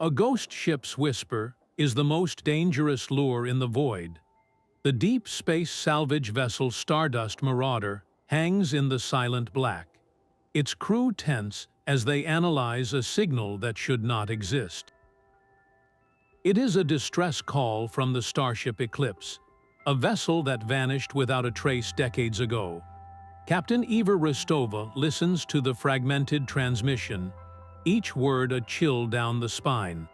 A ghost ship's whisper is the most dangerous lure in the void. The deep space salvage vessel Stardust Marauder hangs in the silent black, its crew tense as they analyze a signal that should not exist. It is a distress call from the Starship Eclipse, a vessel that vanished without a trace decades ago. Captain Eva Rostova listens to the fragmented transmission, each word a chill down the spine.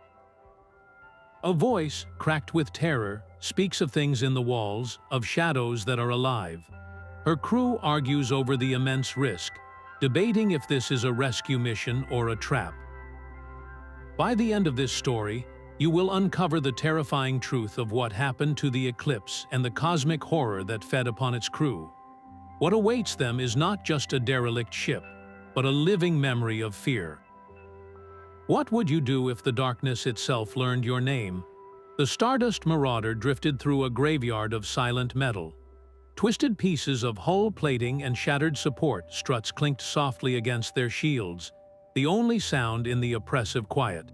A voice, cracked with terror, speaks of things in the walls, of shadows that are alive. Her crew argues over the immense risk, debating if this is a rescue mission or a trap. By the end of this story, you will uncover the terrifying truth of what happened to the Eclipse and the cosmic horror that fed upon its crew. What awaits them is not just a derelict ship, but a living memory of fear. What would you do if the darkness itself learned your name? The Stardust Marauder drifted through a graveyard of silent metal. Twisted pieces of hull plating and shattered support struts clinked softly against their shields, the only sound in the oppressive quiet.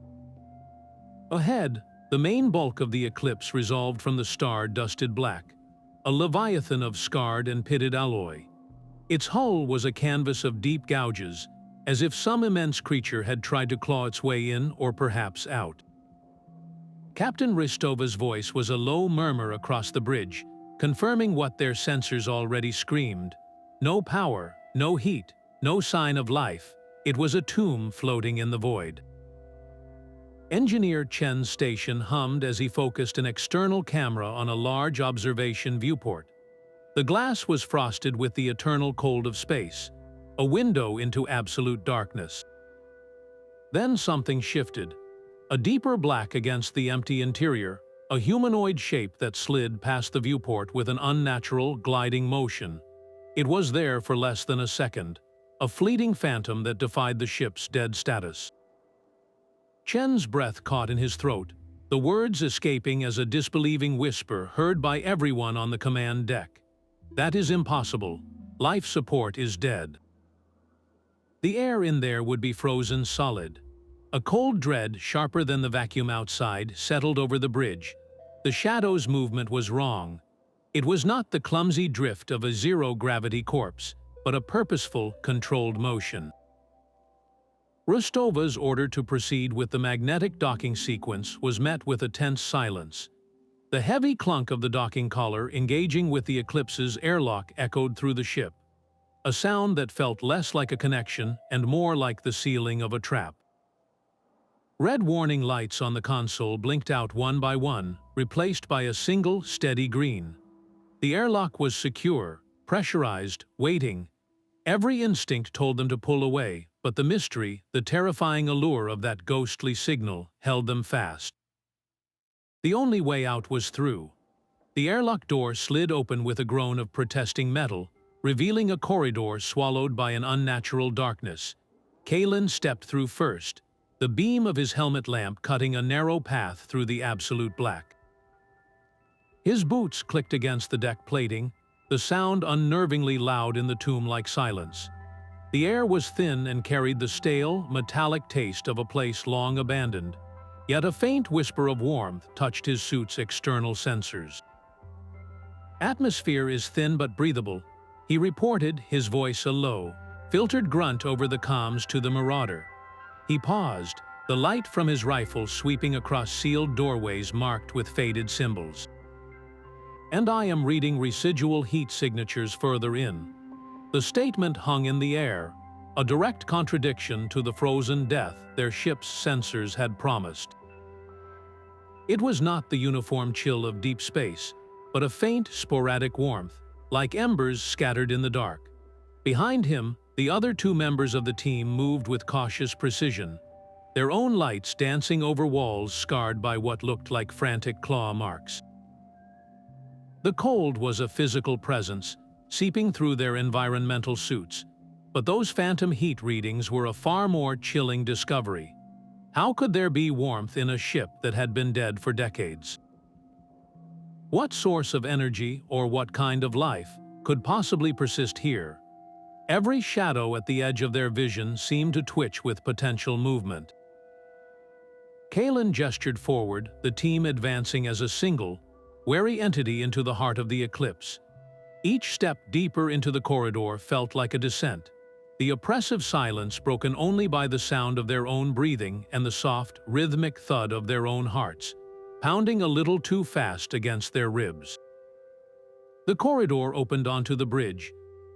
Ahead, the main bulk of the Eclipse resolved from the star-dusted black, a leviathan of scarred and pitted alloy. Its hull was a canvas of deep gouges, as if some immense creature had tried to claw its way in or perhaps out. Captain Rostova's voice was a low murmur across the bridge, confirming what their sensors already screamed. No power, no heat, no sign of life. It was a tomb floating in the void. Engineer Chen's station hummed as he focused an external camera on a large observation viewport. The glass was frosted with the eternal cold of space, a window into absolute darkness. Then something shifted. A deeper black against the empty interior, a humanoid shape that slid past the viewport with an unnatural, gliding motion. It was there for less than a second, a fleeting phantom that defied the ship's dead status. Chen's breath caught in his throat, the words escaping as a disbelieving whisper heard by everyone on the command deck. That is impossible. Life support is dead. The air in there would be frozen solid. A cold dread, sharper than the vacuum outside, settled over the bridge. The shadow's movement was wrong. It was not the clumsy drift of a zero-gravity corpse, but a purposeful, controlled motion. Rostova's order to proceed with the magnetic docking sequence was met with a tense silence. The heavy clunk of the docking collar engaging with the Eclipse's airlock echoed through the ship, a sound that felt less like a connection and more like the sealing of a trap. Red warning lights on the console blinked out one by one, replaced by a single, steady green. The airlock was secure, pressurized, waiting. Every instinct told them to pull away, but the mystery, the terrifying allure of that ghostly signal, held them fast. The only way out was through. The airlock door slid open with a groan of protesting metal, revealing a corridor swallowed by an unnatural darkness. Kalin stepped through first, the beam of his helmet lamp cutting a narrow path through the absolute black. His boots clicked against the deck plating, the sound unnervingly loud in the tomb-like silence. The air was thin and carried the stale, metallic taste of a place long abandoned, yet a faint whisper of warmth touched his suit's external sensors. Atmosphere is thin but breathable, he reported, his voice a low, filtered grunt over the comms to the Marauder. He paused, the light from his rifle sweeping across sealed doorways marked with faded symbols. And I am reading residual heat signatures further in. The statement hung in the air, a direct contradiction to the frozen death their ship's sensors had promised. It was not the uniform chill of deep space, but a faint, sporadic warmth, like embers scattered in the dark. Behind him, the other two members of the team moved with cautious precision, their own lights dancing over walls scarred by what looked like frantic claw marks. The cold was a physical presence, seeping through their environmental suits, but those phantom heat readings were a far more chilling discovery. How could there be warmth in a ship that had been dead for decades? What source of energy or what kind of life could possibly persist here? Every shadow at the edge of their vision seemed to twitch with potential movement. Kalin gestured forward, the team advancing as a single, wary entity into the heart of the eclipse. Each step deeper into the corridor felt like a descent, the oppressive silence broken only by the sound of their own breathing and the soft, rhythmic thud of their own hearts, pounding a little too fast against their ribs. The corridor opened onto the bridge,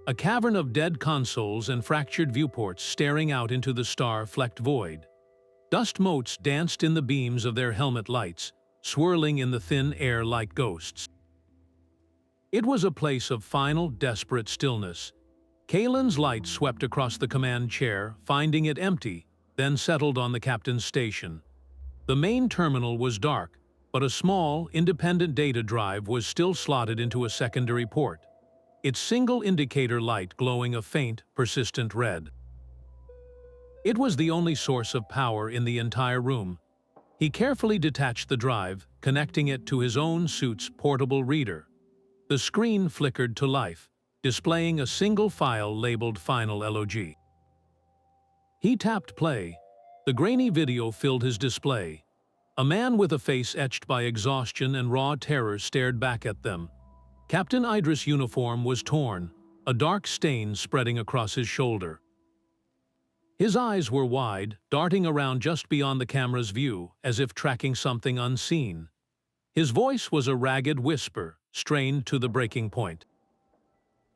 a cavern of dead consoles and fractured viewports staring out into the star-flecked void. Dust motes danced in the beams of their helmet lights, swirling in the thin air like ghosts. It was a place of final, desperate stillness. Kalin's light swept across the command chair, finding it empty, then settled on the captain's station. The main terminal was dark, but a small, independent data drive was still slotted into a secondary port, its single indicator light glowing a faint, persistent red. It was the only source of power in the entire room. He carefully detached the drive, connecting it to his own suit's portable reader. The screen flickered to life, displaying a single file labeled Final LOG. He tapped play. The grainy video filled his display. A man with a face etched by exhaustion and raw terror stared back at them. Captain Idris' uniform was torn, a dark stain spreading across his shoulder. His eyes were wide, darting around just beyond the camera's view, as if tracking something unseen. His voice was a ragged whisper, strained to the breaking point.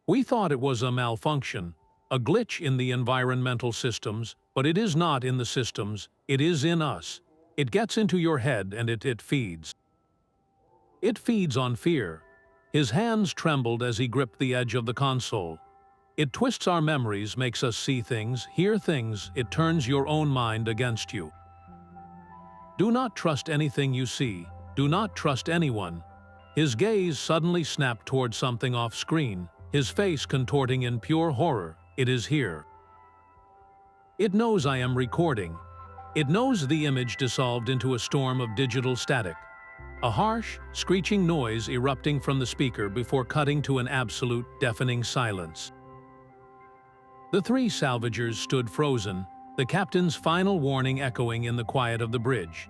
"We thought it was a malfunction, a glitch in the environmental systems, but it is not in the systems, it is in us. It gets into your head and it feeds. It feeds on fear." His hands trembled as he gripped the edge of the console. "It twists our memories, makes us see things, hear things, it turns your own mind against you. Do not trust anything you see, do not trust anyone." His gaze suddenly snapped toward something off-screen, his face contorting in pure horror. "It is here. It knows I am recording. It knows." The image dissolved into a storm of digital static, a harsh, screeching noise erupting from the speaker before cutting to an absolute, deafening silence. The three salvagers stood frozen, the captain's final warning echoing in the quiet of the bridge.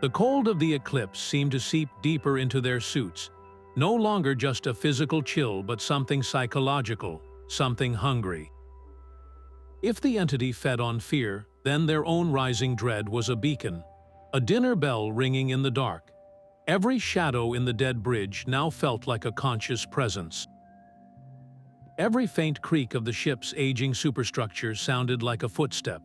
The cold of the eclipse seemed to seep deeper into their suits, no longer just a physical chill but something psychological, something hungry. If the entity fed on fear, then their own rising dread was a beacon, a dinner bell ringing in the dark. Every shadow in the dead bridge now felt like a conscious presence. Every faint creak of the ship's aging superstructure sounded like a footstep.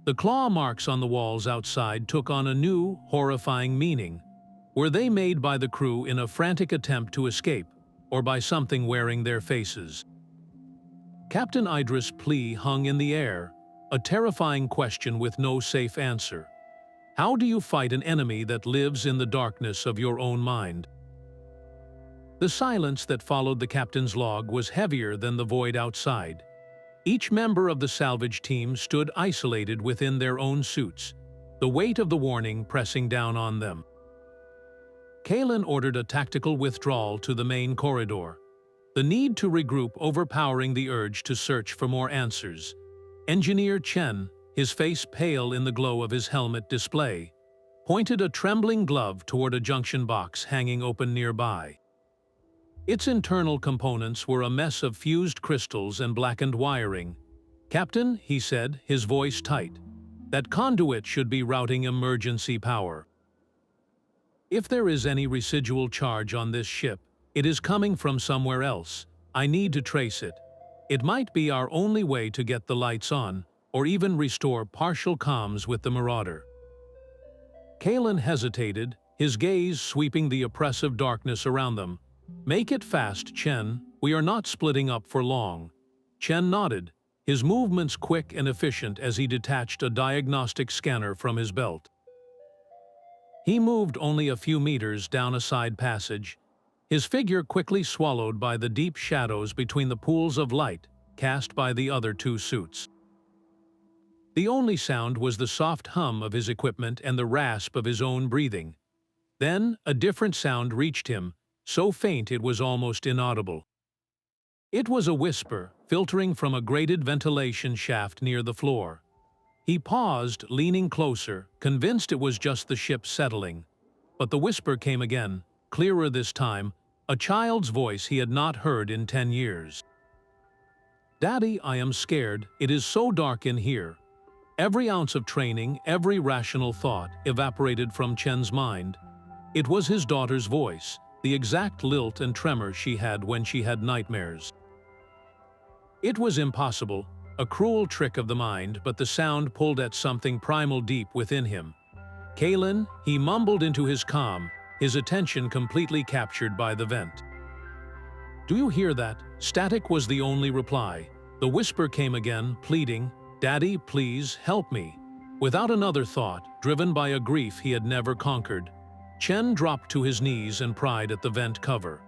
The claw marks on the walls outside took on a new, horrifying meaning. Were they made by the crew in a frantic attempt to escape, or by something wearing their faces? Captain Idris' plea hung in the air, a terrifying question with no safe answer. How do you fight an enemy that lives in the darkness of your own mind? The silence that followed the captain's log was heavier than the void outside. Each member of the salvage team stood isolated within their own suits, the weight of the warning pressing down on them. Kalin ordered a tactical withdrawal to the main corridor, the need to regroup overpowering the urge to search for more answers. Engineer Chen, his face pale in the glow of his helmet display, pointed a trembling glove toward a junction box hanging open nearby. Its internal components were a mess of fused crystals and blackened wiring. "Captain," he said, his voice tight, "that conduit should be routing emergency power. If there is any residual charge on this ship, it is coming from somewhere else. I need to trace it. It might be our only way to get the lights on, or even restore partial comms with the Marauder." Kalin hesitated, his gaze sweeping the oppressive darkness around them. "Make it fast, Chen. We are not splitting up for long." Chen nodded, his movements quick and efficient as he detached a diagnostic scanner from his belt. He moved only a few meters down a side passage, his figure quickly swallowed by the deep shadows between the pools of light cast by the other two suits. The only sound was the soft hum of his equipment and the rasp of his own breathing. Then a different sound reached him, so faint it was almost inaudible. It was a whisper, filtering from a grated ventilation shaft near the floor. He paused, leaning closer, convinced it was just the ship settling. But the whisper came again, clearer this time, a child's voice he had not heard in 10 years. "Daddy, I am scared. It is so dark in here." Every ounce of training, every rational thought evaporated from Chen's mind. It was his daughter's voice, the exact lilt and tremor she had when she had nightmares. It was impossible, a cruel trick of the mind, but the sound pulled at something primal deep within him. "Kalin," he mumbled into his calm, his attention completely captured by the vent. "Do you hear that?" Static was the only reply. The whisper came again, pleading, "Daddy, please, help me." Without another thought, driven by a grief he had never conquered, Chen dropped to his knees and pried at the vent cover.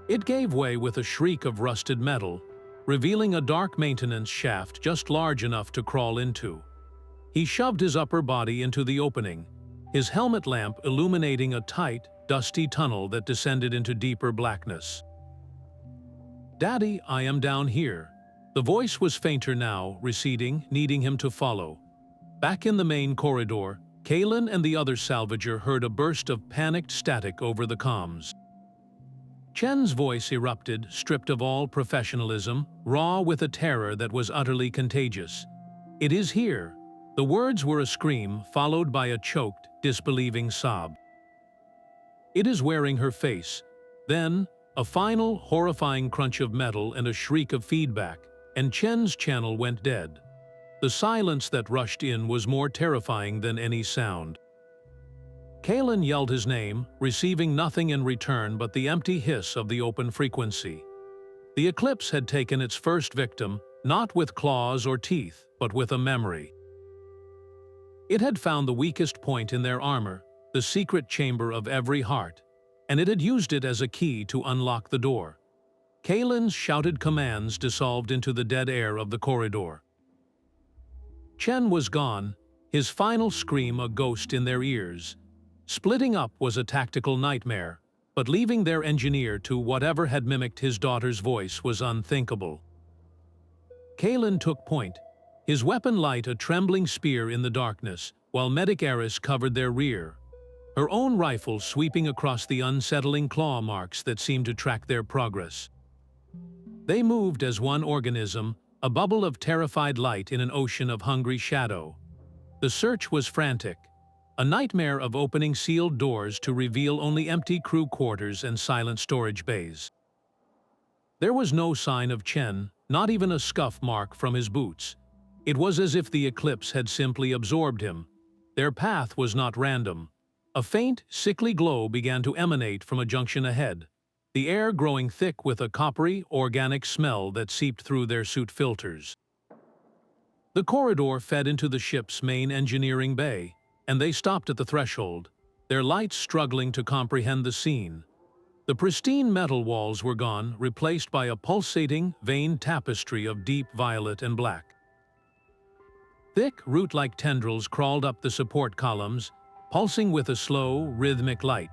It gave way with a shriek of rusted metal, revealing a dark maintenance shaft just large enough to crawl into. He shoved his upper body into the opening, his helmet lamp illuminating a tight, dusty tunnel that descended into deeper blackness. "Daddy, I am down here." The voice was fainter now, receding, needing him to follow. Back in the main corridor, Kalin and the other salvager heard a burst of panicked static over the comms. Chen's voice erupted, stripped of all professionalism, raw with a terror that was utterly contagious. "It is here." The words were a scream, followed by a choked, disbelieving sob. "It is wearing her face." Then, a final, horrifying crunch of metal and a shriek of feedback, and Chen's channel went dead. The silence that rushed in was more terrifying than any sound. Kalin yelled his name, receiving nothing in return but the empty hiss of the open frequency. The Eclipse had taken its first victim, not with claws or teeth, but with a memory. It had found the weakest point in their armor, the secret chamber of every heart, and it had used it as a key to unlock the door. Kalin's shouted commands dissolved into the dead air of the corridor. Chen was gone, his final scream a ghost in their ears. Splitting up was a tactical nightmare, but leaving their engineer to whatever had mimicked his daughter's voice was unthinkable. Kalin took point, his weapon light a trembling spear in the darkness, while Medic Eris covered their rear, her own rifle sweeping across the unsettling claw marks that seemed to track their progress. They moved as one organism, a bubble of terrified light in an ocean of hungry shadow. The search was frantic, a nightmare of opening sealed doors to reveal only empty crew quarters and silent storage bays. There was no sign of Chen, not even a scuff mark from his boots. It was as if the Eclipse had simply absorbed him. Their path was not random. A faint, sickly glow began to emanate from a junction ahead, the air growing thick with a coppery, organic smell that seeped through their suit filters. The corridor fed into the ship's main engineering bay, and they stopped at the threshold, their lights struggling to comprehend the scene. The pristine metal walls were gone, replaced by a pulsating, veined tapestry of deep violet and black. Thick, root-like tendrils crawled up the support columns, pulsing with a slow, rhythmic light.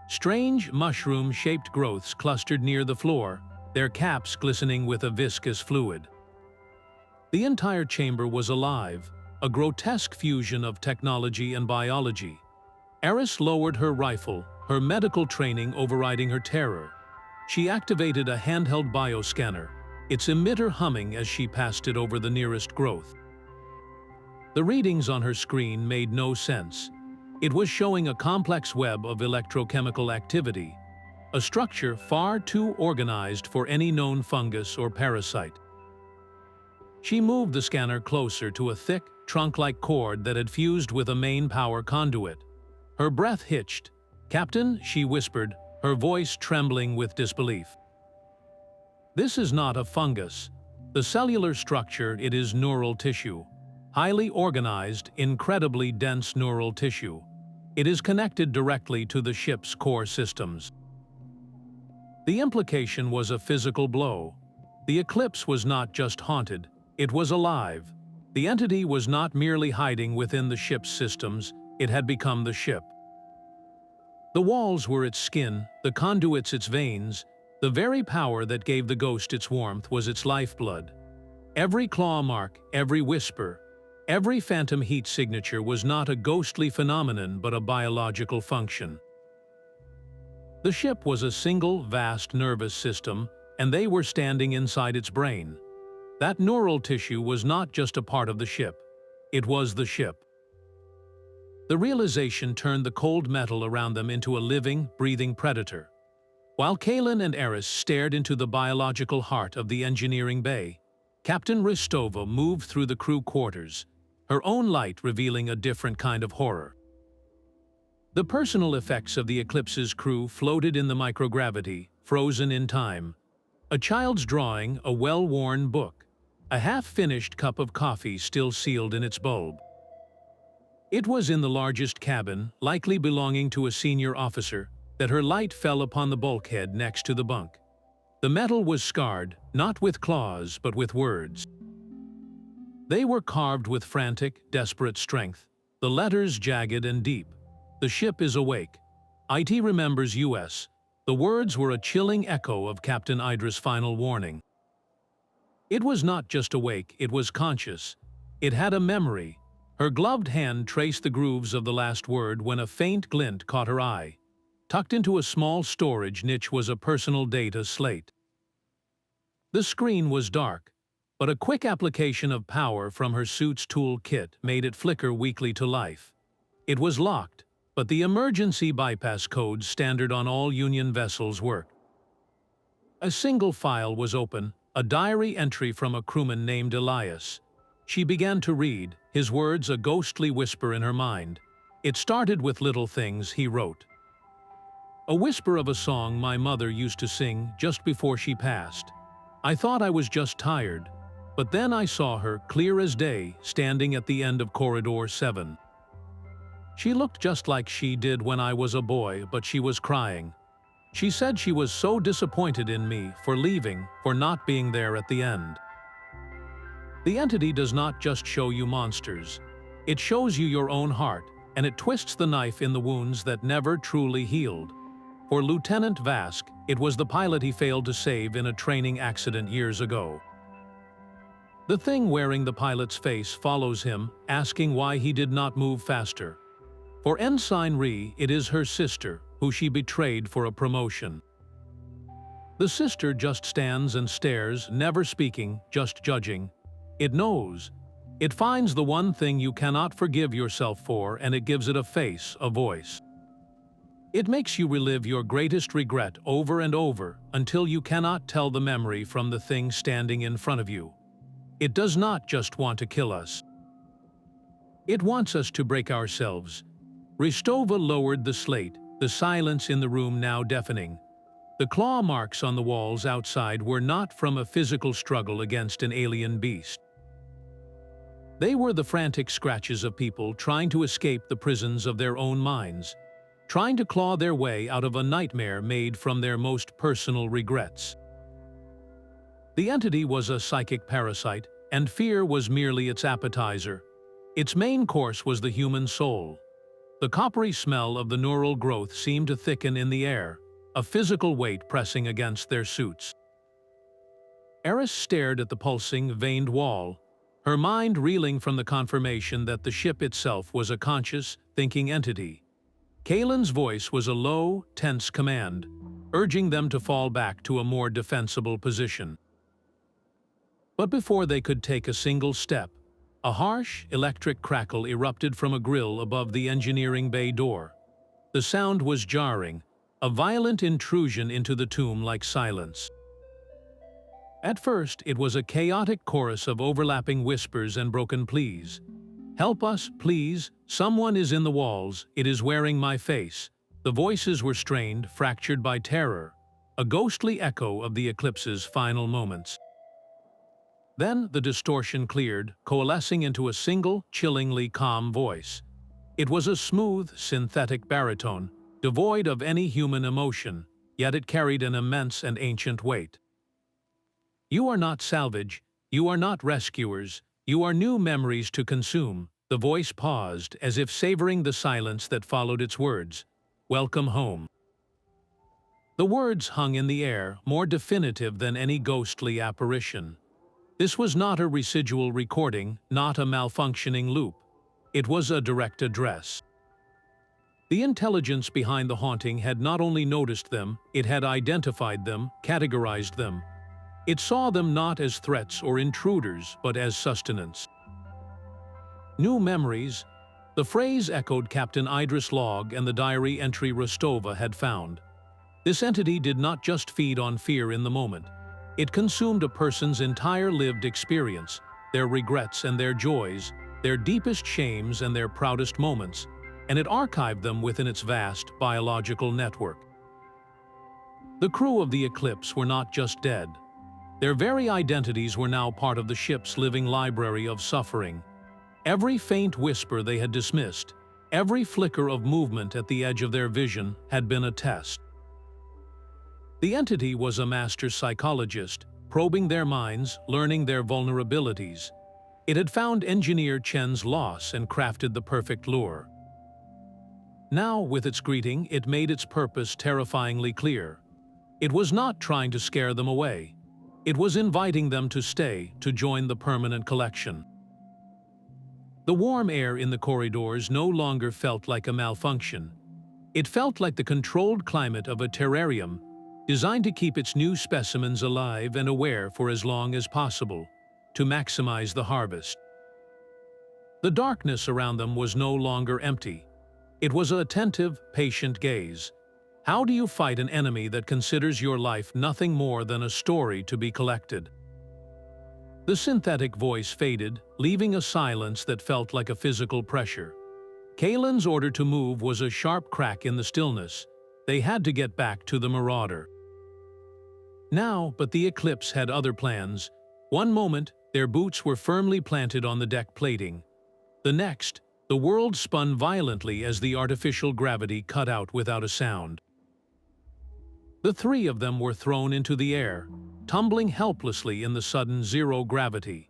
Strange, mushroom-shaped growths clustered near the floor, their caps glistening with a viscous fluid. The entire chamber was alive, a grotesque fusion of technology and biology. Eris lowered her rifle, her medical training overriding her terror. She activated a handheld bioscanner, its emitter humming as she passed it over the nearest growth. The readings on her screen made no sense. It was showing a complex web of electrochemical activity, a structure far too organized for any known fungus or parasite. She moved the scanner closer to a thick, trunk-like cord that had fused with a main power conduit. Her breath hitched. "Captain," she whispered, her voice trembling with disbelief. "This is not a fungus. The cellular structure, it is neural tissue. Highly organized, incredibly dense neural tissue. It is connected directly to the ship's core systems." The implication was a physical blow. The Eclipse was not just haunted, it was alive. The entity was not merely hiding within the ship's systems, it had become the ship. The walls were its skin, the conduits its veins, the very power that gave the ghost its warmth was its lifeblood. Every claw mark, every whisper, Every phantom heat signature was not a ghostly phenomenon but a biological function. The ship was a single, vast nervous system, and they were standing inside its brain. That neural tissue was not just a part of the ship. It was the ship. The realization turned the cold metal around them into a living, breathing predator. While Kalin and Idris stared into the biological heart of the engineering bay, Captain Rostova moved through the crew quarters, her own light revealing a different kind of horror. The personal effects of the Eclipse's crew floated in the microgravity, frozen in time. A child's drawing, a well-worn book, a half-finished cup of coffee still sealed in its bulb. It was in the largest cabin, likely belonging to a senior officer, that her light fell upon the bulkhead next to the bunk. The metal was scarred, not with claws, but with words. They were carved with frantic, desperate strength, the letters jagged and deep. The ship is awake. IT remembers US. The words were a chilling echo of Captain Idris' final warning. It was not just awake, it was conscious. It had a memory. Her gloved hand traced the grooves of the last word when a faint glint caught her eye. Tucked into a small storage niche was a personal data slate. The screen was dark, but a quick application of power from her suit's tool kit made it flicker weakly to life. It was locked, but the emergency bypass code standard on all Union vessels worked. A single file was open, a diary entry from a crewman named Elias. She began to read, his words a ghostly whisper in her mind. It started with little things he wrote. A whisper of a song my mother used to sing just before she passed. I thought I was just tired, but then I saw her, clear as day, standing at the end of Corridor 7. She looked just like she did when I was a boy, but she was crying. She said she was so disappointed in me for leaving, for not being there at the end. The entity does not just show you monsters. It shows you your own heart, and it twists the knife in the wounds that never truly healed. For Lieutenant Vask, it was the pilot he failed to save in a training accident years ago. The thing wearing the pilot's face follows him, asking why he did not move faster. For Ensign Ree, it is her sister, who she betrayed for a promotion. The sister just stands and stares, never speaking, just judging. It knows. It finds the one thing you cannot forgive yourself for, and it gives it a face, a voice. It makes you relive your greatest regret over and over until you cannot tell the memory from the thing standing in front of you. It does not just want to kill us. It wants us to break ourselves. Rostova lowered the slate, the silence in the room now deafening. The claw marks on the walls outside were not from a physical struggle against an alien beast. They were the frantic scratches of people trying to escape the prisons of their own minds, trying to claw their way out of a nightmare made from their most personal regrets. The entity was a psychic parasite, and fear was merely its appetizer. Its main course was the human soul. The coppery smell of the neural growth seemed to thicken in the air, a physical weight pressing against their suits. Eris stared at the pulsing, veined wall, her mind reeling from the confirmation that the ship itself was a conscious, thinking entity. Kalin's voice was a low, tense command, urging them to fall back to a more defensible position. But before they could take a single step, a harsh, electric crackle erupted from a grill above the engineering bay door. The sound was jarring, a violent intrusion into the tomb like silence. At first, it was a chaotic chorus of overlapping whispers and broken pleas. Help us, please. Someone is in the walls. It is wearing my face. The voices were strained, fractured by terror, a ghostly echo of the Eclipse's final moments. Then the distortion cleared, coalescing into a single, chillingly calm voice. It was a smooth, synthetic baritone, devoid of any human emotion, yet it carried an immense and ancient weight. You are not salvage, you are not rescuers, you are new memories to consume. The voice paused, as if savoring the silence that followed its words. Welcome home. The words hung in the air, more definitive than any ghostly apparition. This was not a residual recording, not a malfunctioning loop. It was a direct address. The intelligence behind the haunting had not only noticed them, it had identified them, categorized them. It saw them not as threats or intruders, but as sustenance. New memories. The phrase echoed Captain Idris' log and the diary entry Rostova had found. This entity did not just feed on fear in the moment. It consumed a person's entire lived experience, their regrets and their joys, their deepest shames and their proudest moments, and it archived them within its vast biological network. The crew of the Eclipse were not just dead. Their very identities were now part of the ship's living library of suffering. Every faint whisper they had dismissed, every flicker of movement at the edge of their vision had been a test. The entity was a master psychologist, probing their minds, learning their vulnerabilities. It had found engineer Chen's loss and crafted the perfect lure. Now, with its greeting, it made its purpose terrifyingly clear. It was not trying to scare them away. It was inviting them to stay, to join the permanent collection. The warm air in the corridors no longer felt like a malfunction. It felt like the controlled climate of a terrarium, designed to keep its new specimens alive and aware for as long as possible, to maximize the harvest. The darkness around them was no longer empty. It was an attentive, patient gaze. How do you fight an enemy that considers your life nothing more than a story to be collected? The synthetic voice faded, leaving a silence that felt like a physical pressure. Kalin's order to move was a sharp crack in the stillness. They had to get back to the Marauder. Now, but the Eclipse had other plans. One moment, their boots were firmly planted on the deck plating. The next, the world spun violently as the artificial gravity cut out without a sound. The three of them were thrown into the air, tumbling helplessly in the sudden zero gravity.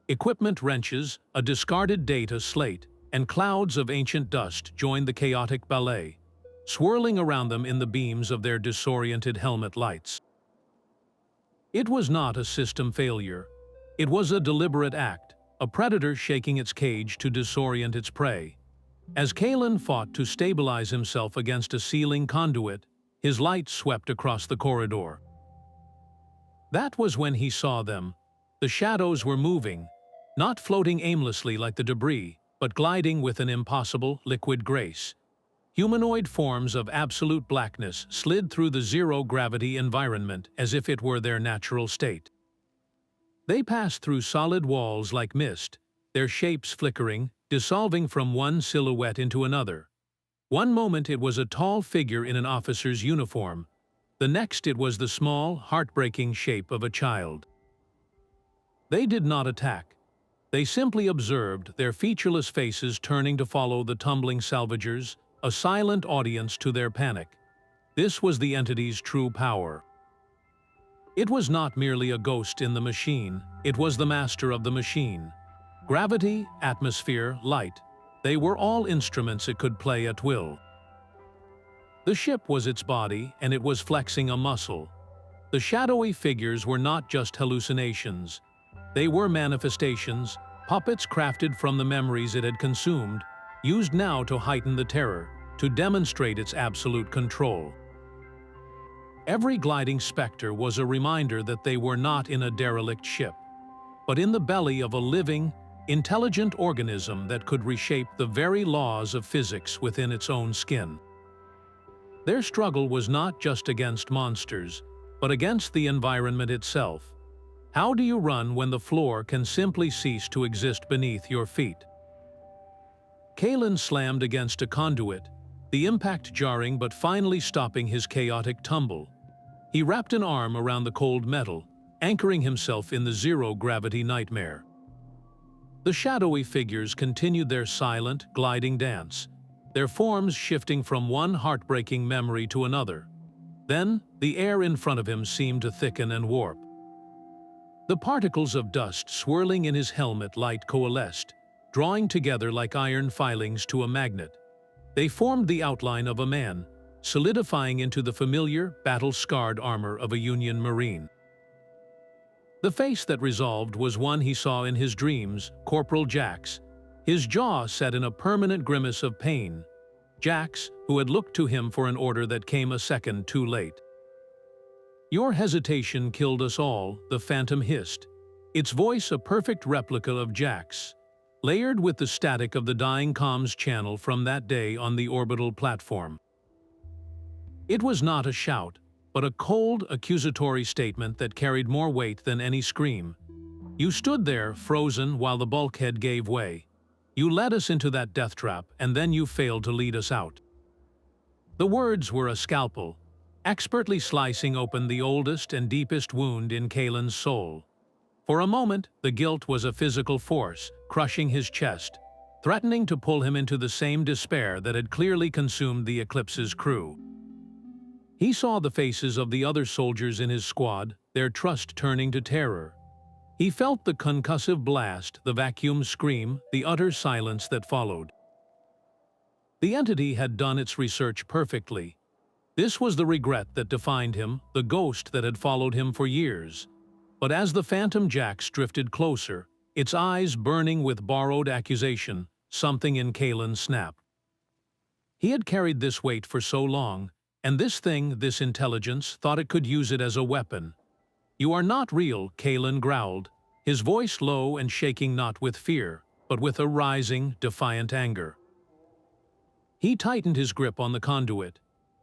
Equipment wrenches, a discarded data slate, and clouds of ancient dust joined the chaotic ballet, swirling around them in the beams of their disoriented helmet lights. It was not a system failure. It was a deliberate act, a predator shaking its cage to disorient its prey. As Kalin fought to stabilize himself against a ceiling conduit, his light swept across the corridor. That was when he saw them. The shadows were moving, not floating aimlessly like the debris, but gliding with an impossible, liquid grace. Humanoid forms of absolute blackness slid through the zero-gravity environment as if it were their natural state. They passed through solid walls like mist, their shapes flickering, dissolving from one silhouette into another. One moment it was a tall figure in an officer's uniform. The next it was the small, heartbreaking shape of a child. They did not attack. They simply observed, their featureless faces turning to follow the tumbling salvagers, a silent audience to their panic. This was the entity's true power. It was not merely a ghost in the machine, it was the master of the machine. Gravity, atmosphere, light. They were all instruments it could play at will. The ship was its body, and it was flexing a muscle. The shadowy figures were not just hallucinations. They were manifestations, puppets crafted from the memories it had consumed, used now to heighten the terror, to demonstrate its absolute control. Every gliding specter was a reminder that they were not in a derelict ship, but in the belly of a living, intelligent organism that could reshape the very laws of physics within its own skin. Their struggle was not just against monsters, but against the environment itself. How do you run when the floor can simply cease to exist beneath your feet? Kalin slammed against a conduit, the impact jarring but finally stopping his chaotic tumble. He wrapped an arm around the cold metal, anchoring himself in the zero-gravity nightmare. The shadowy figures continued their silent, gliding dance, their forms shifting from one heartbreaking memory to another. Then, the air in front of him seemed to thicken and warp. The particles of dust swirling in his helmet light coalesced, drawing together like iron filings to a magnet. They formed the outline of a man, solidifying into the familiar, battle-scarred armor of a Union Marine. The face that resolved was one he saw in his dreams, Corporal Jax, his jaw set in a permanent grimace of pain. Jax, who had looked to him for an order that came a second too late. "Your hesitation killed us all," the Phantom hissed, its voice a perfect replica of Jax, layered with the static of the dying comms channel from that day on the orbital platform. It was not a shout, but a cold, accusatory statement that carried more weight than any scream. "You stood there, frozen, while the bulkhead gave way. You led us into that death trap, and then you failed to lead us out." The words were a scalpel, expertly slicing open the oldest and deepest wound in Kalin's soul. For a moment, the guilt was a physical force, crushing his chest, threatening to pull him into the same despair that had clearly consumed the Eclipse's crew. He saw the faces of the other soldiers in his squad, their trust turning to terror. He felt the concussive blast, the vacuum scream, the utter silence that followed. The entity had done its research perfectly. This was the regret that defined him, the ghost that had followed him for years. But as the Phantom Jax drifted closer, its eyes burning with borrowed accusation, something in Kalin snapped. He had carried this weight for so long, and this thing, this intelligence, thought it could use it as a weapon. "You are not real," Kalin growled, his voice low and shaking not with fear, but with a rising, defiant anger. He tightened his grip on the conduit.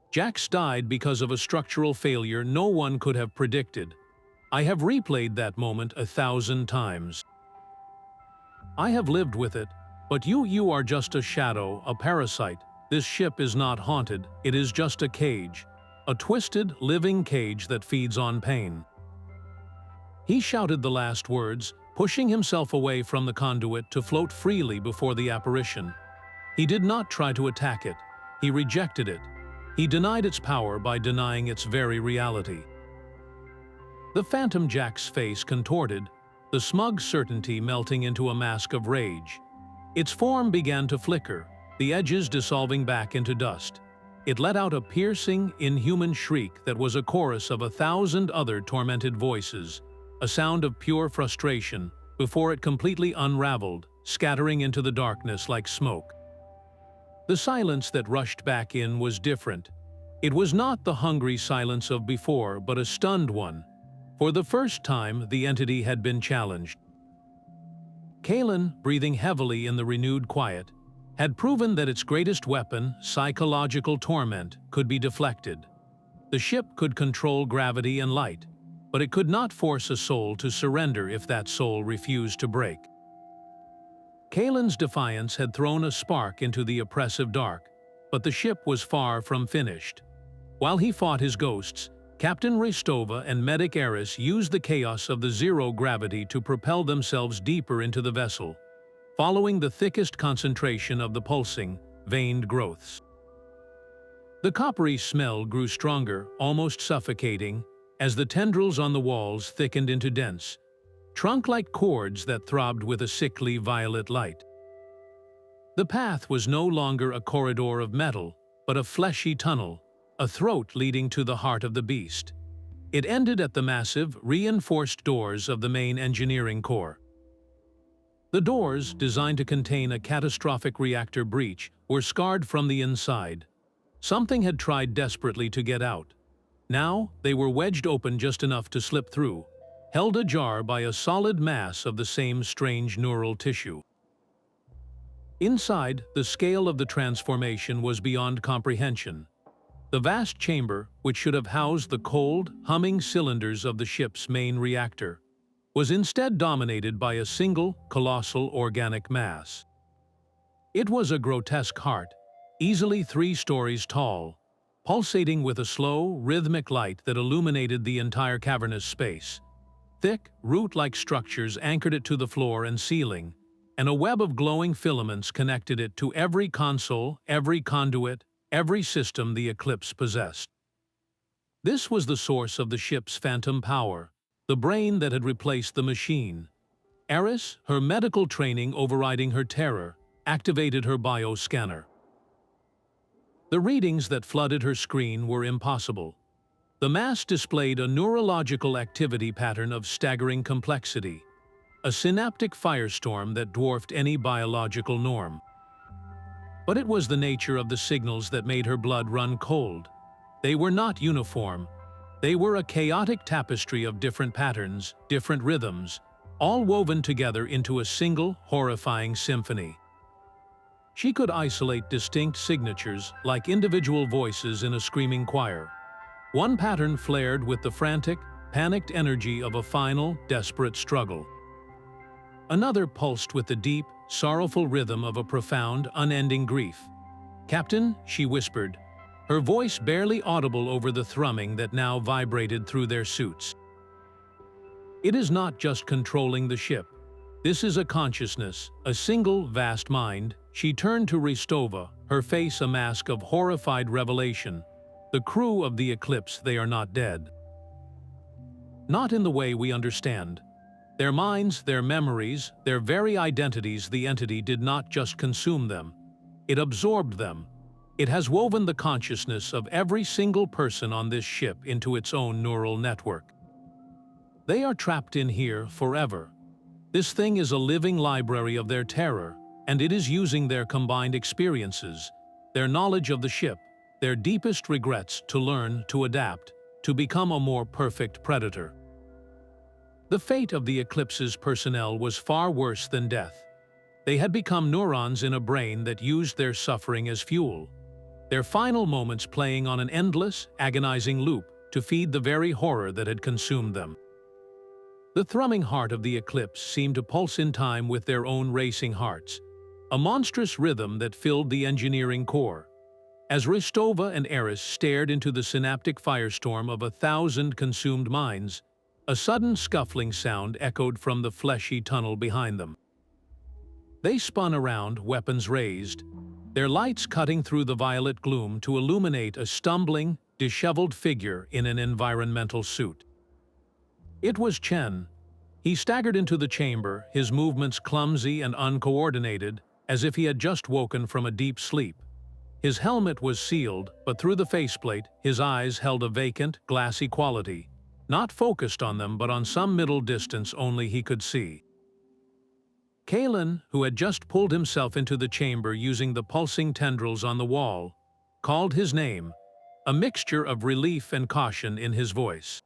Jax died because of a structural failure no one could have predicted. I have replayed that moment 1,000 times. I have lived with it, but you are just a shadow, a parasite. This ship is not haunted, it is just a cage. A twisted, living cage that feeds on pain. He shouted the last words, pushing himself away from the conduit to float freely before the apparition. He did not try to attack it. He rejected it. He denied its power by denying its very reality. The Phantom Jax's face contorted, the smug certainty melting into a mask of rage. Its form began to flicker, the edges dissolving back into dust. It let out a piercing, inhuman shriek that was a chorus of 1,000 other tormented voices, a sound of pure frustration, before it completely unraveled, scattering into the darkness like smoke. The silence that rushed back in was different. It was not the hungry silence of before, but a stunned one. For the first time, the entity had been challenged. Kalin, breathing heavily in the renewed quiet, had proven that its greatest weapon, psychological torment, could be deflected. The ship could control gravity and light, but it could not force a soul to surrender if that soul refused to break. Kalin's defiance had thrown a spark into the oppressive dark, but the ship was far from finished. While he fought his ghosts, Captain Rostova and Medic Idris used the chaos of the zero gravity to propel themselves deeper into the vessel, following the thickest concentration of the pulsing, veined growths. The coppery smell grew stronger, almost suffocating, as the tendrils on the walls thickened into dense, trunk-like cords that throbbed with a sickly violet light. The path was no longer a corridor of metal, but a fleshy tunnel, a throat leading to the heart of the beast. It ended at the massive, reinforced doors of the main engineering core. The doors, designed to contain a catastrophic reactor breach, were scarred from the inside. Something had tried desperately to get out. Now, they were wedged open just enough to slip through, held ajar by a solid mass of the same strange neural tissue. Inside, the scale of the transformation was beyond comprehension. The vast chamber, which should have housed the cold, humming cylinders of the ship's main reactor, was instead dominated by a single, colossal organic mass. It was a grotesque heart, easily 3 stories tall, pulsating with a slow, rhythmic light that illuminated the entire cavernous space. Thick, root-like structures anchored it to the floor and ceiling, and a web of glowing filaments connected it to every console, every conduit, every system the Eclipse possessed. This was the source of the ship's phantom power, the brain that had replaced the machine. Idris, her medical training overriding her terror, activated her bioscanner. The readings that flooded her screen were impossible. The mass displayed a neurological activity pattern of staggering complexity, a synaptic firestorm that dwarfed any biological norm. But it was the nature of the signals that made her blood run cold. They were not uniform. They were a chaotic tapestry of different patterns, different rhythms, all woven together into a single, horrifying symphony. She could isolate distinct signatures like individual voices in a screaming choir. One pattern flared with the frantic, panicked energy of a final, desperate struggle. Another pulsed with the deep, sorrowful rhythm of a profound, unending grief. "Captain," she whispered, her voice barely audible over the thrumming that now vibrated through their suits. "It is not just controlling the ship. This is a consciousness, a single vast mind." She turned to Rostova, her face a mask of horrified revelation. "The crew of the Eclipse, they are not dead. Not in the way we understand. Their minds, their memories, their very identities, the entity did not just consume them. It absorbed them. It has woven the consciousness of every single person on this ship into its own neural network. They are trapped in here forever. This thing is a living library of their terror, and it is using their combined experiences, their knowledge of the ship, their deepest regrets to learn, to adapt, to become a more perfect predator." The fate of the Eclipse's personnel was far worse than death. They had become neurons in a brain that used their suffering as fuel, their final moments playing on an endless, agonizing loop to feed the very horror that had consumed them. The thrumming heart of the Eclipse seemed to pulse in time with their own racing hearts, a monstrous rhythm that filled the engineering core. As Rostova and Idris stared into the synaptic firestorm of 1,000 consumed minds, a sudden scuffling sound echoed from the fleshy tunnel behind them. They spun around, weapons raised, their lights cutting through the violet gloom to illuminate a stumbling, disheveled figure in an environmental suit. It was Chen. He staggered into the chamber, his movements clumsy and uncoordinated, as if he had just woken from a deep sleep. His helmet was sealed, but through the faceplate, his eyes held a vacant, glassy quality, not focused on them but on some middle distance only he could see. Kalin, who had just pulled himself into the chamber using the pulsing tendrils on the wall, called his name, a mixture of relief and caution in his voice.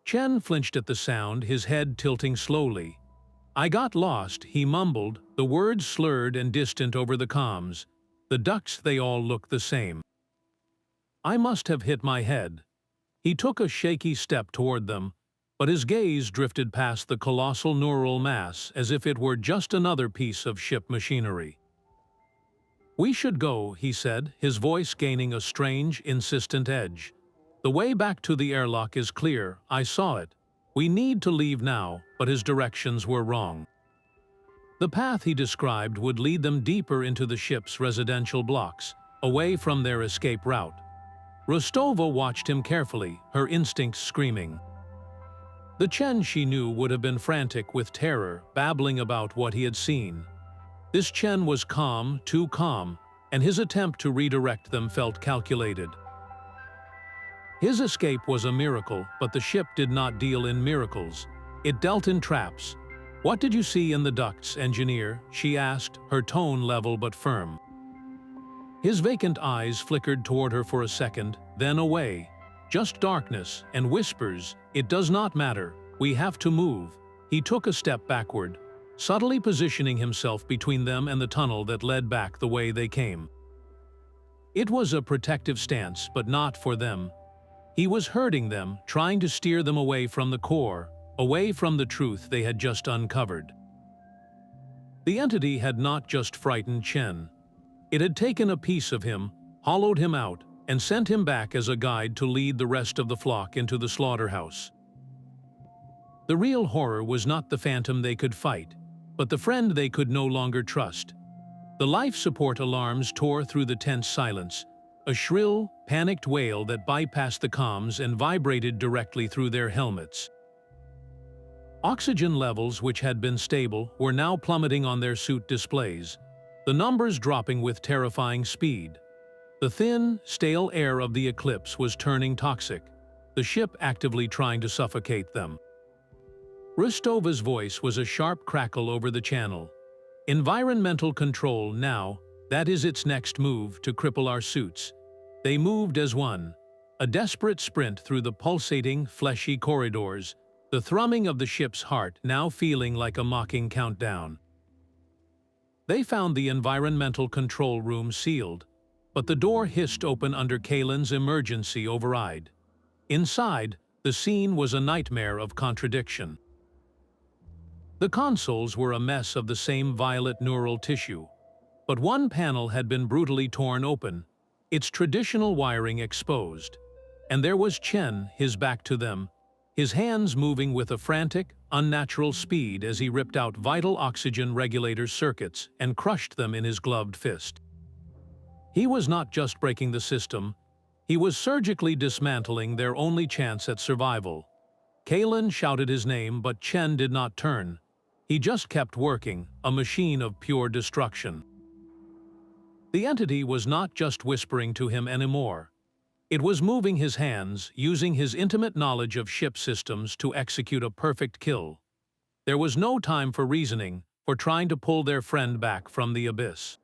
Chen flinched at the sound, his head tilting slowly. "I got lost," he mumbled, the words slurred and distant over the comms. "The ducts, they all look the same. I must have hit my head." He took a shaky step toward them, but his gaze drifted past the colossal neural mass as if it were just another piece of ship machinery. "We should go," he said, his voice gaining a strange, insistent edge. "The way back to the airlock is clear, I saw it. We need to leave now," but his directions were wrong. The path he described would lead them deeper into the ship's residential blocks, away from their escape route. Rostova watched him carefully, her instincts screaming. The Chen she knew would have been frantic with terror, babbling about what he had seen. This Chen was calm, too calm, and his attempt to redirect them felt calculated. His escape was a miracle, but the ship did not deal in miracles. It dealt in traps. "What did you see in the ducts, engineer?" she asked, her tone level but firm. His vacant eyes flickered toward her for a second, then away. Just darkness and whispers. "It does not matter. We have to move." He took a step backward, subtly positioning himself between them and the tunnel that led back the way they came. It was a protective stance, but not for them. He was hurting them, trying to steer them away from the core, away from the truth they had just uncovered. The entity had not just frightened Chen. It had taken a piece of him, hollowed him out, and sent him back as a guide to lead the rest of the flock into the slaughterhouse. The real horror was not the phantom they could fight, but the friend they could no longer trust. The life support alarms tore through the tense silence, a shrill, panicked wail that bypassed the comms and vibrated directly through their helmets. Oxygen levels, which had been stable, were now plummeting on their suit displays, the numbers dropping with terrifying speed. The thin, stale air of the Eclipse was turning toxic, the ship actively trying to suffocate them. Rostova's voice was a sharp crackle over the channel. Environmental control now, that is its next move to cripple our suits. They moved as one, a desperate sprint through the pulsating, fleshy corridors, the thrumming of the ship's heart now feeling like a mocking countdown. They found the environmental control room sealed, but the door hissed open under Kalin's emergency override. Inside, the scene was a nightmare of contradiction. The consoles were a mess of the same violet neural tissue, but one panel had been brutally torn open, its traditional wiring exposed. And there was Chen, his back to them, his hands moving with a frantic, unnatural speed as he ripped out vital oxygen regulator circuits and crushed them in his gloved fist. He was not just breaking the system, he was surgically dismantling their only chance at survival. Kalin shouted his name, but Chen did not turn. He just kept working, a machine of pure destruction. The entity was not just whispering to him anymore. It was moving his hands, using his intimate knowledge of ship systems to execute a perfect kill. There was no time for reasoning, for trying to pull their friend back from the abyss.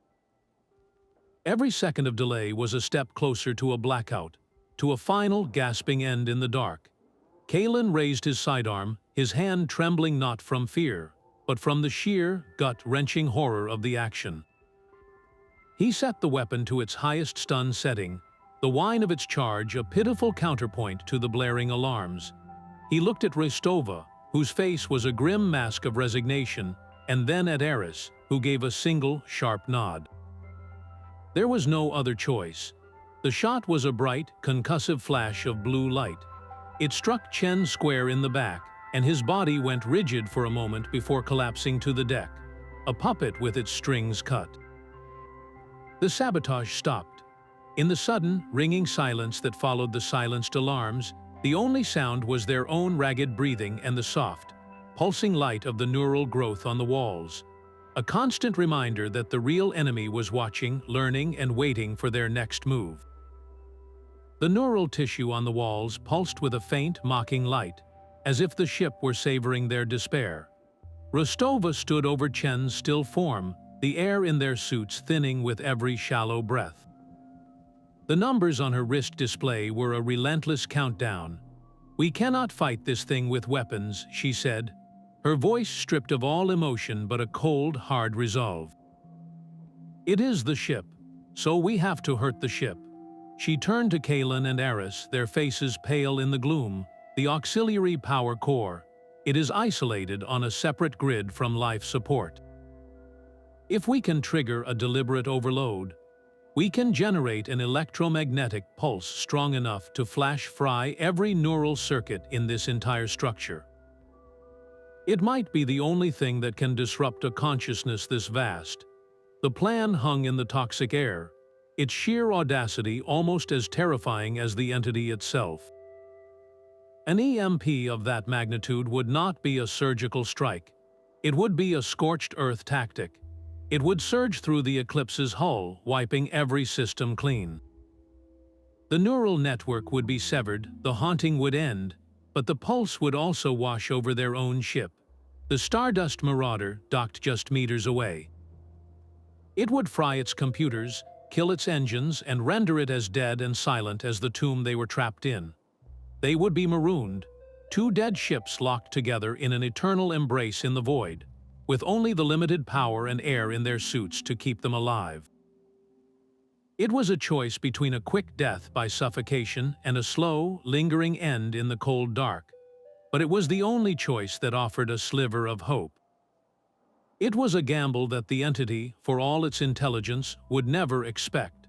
Every second of delay was a step closer to a blackout, to a final, gasping end in the dark. Kalin raised his sidearm, his hand trembling not from fear, but from the sheer, gut-wrenching horror of the action. He set the weapon to its highest stun setting, the whine of its charge a pitiful counterpoint to the blaring alarms. He looked at Rostova, whose face was a grim mask of resignation, and then at Idris, who gave a single, sharp nod. There was no other choice. The shot was a bright, concussive flash of blue light. It struck Chen square in the back, and his body went rigid for a moment before collapsing to the deck, a puppet with its strings cut. The sabotage stopped. In the sudden, ringing silence that followed the silenced alarms, the only sound was their own ragged breathing and the soft, pulsing light of the neural growth on the walls. A constant reminder that the real enemy was watching, learning, and waiting for their next move. The neural tissue on the walls pulsed with a faint, mocking light, as if the ship were savoring their despair. Rostova stood over Chen's still form, the air in their suits thinning with every shallow breath. The numbers on her wrist display were a relentless countdown. "We cannot fight this thing with weapons," she said, her voice stripped of all emotion but a cold, hard resolve. "It is the ship, so we have to hurt the ship." She turned to Kalin and Idris, their faces pale in the gloom. The auxiliary power core. It is isolated on a separate grid from life support. If we can trigger a deliberate overload, we can generate an electromagnetic pulse strong enough to flash fry every neural circuit in this entire structure. It might be the only thing that can disrupt a consciousness this vast. The plan hung in the toxic air, its sheer audacity almost as terrifying as the entity itself. An EMP of that magnitude would not be a surgical strike. It would be a scorched earth tactic. It would surge through the Eclipse's hull, wiping every system clean. The neural network would be severed, the haunting would end, but the pulse would also wash over their own ship, the Stardust Marauder, docked just meters away. It would fry its computers, kill its engines, and render it as dead and silent as the tomb they were trapped in. They would be marooned, two dead ships locked together in an eternal embrace in the void, with only the limited power and air in their suits to keep them alive. It was a choice between a quick death by suffocation and a slow, lingering end in the cold dark, but it was the only choice that offered a sliver of hope. It was a gamble that the entity, for all its intelligence, would never expect.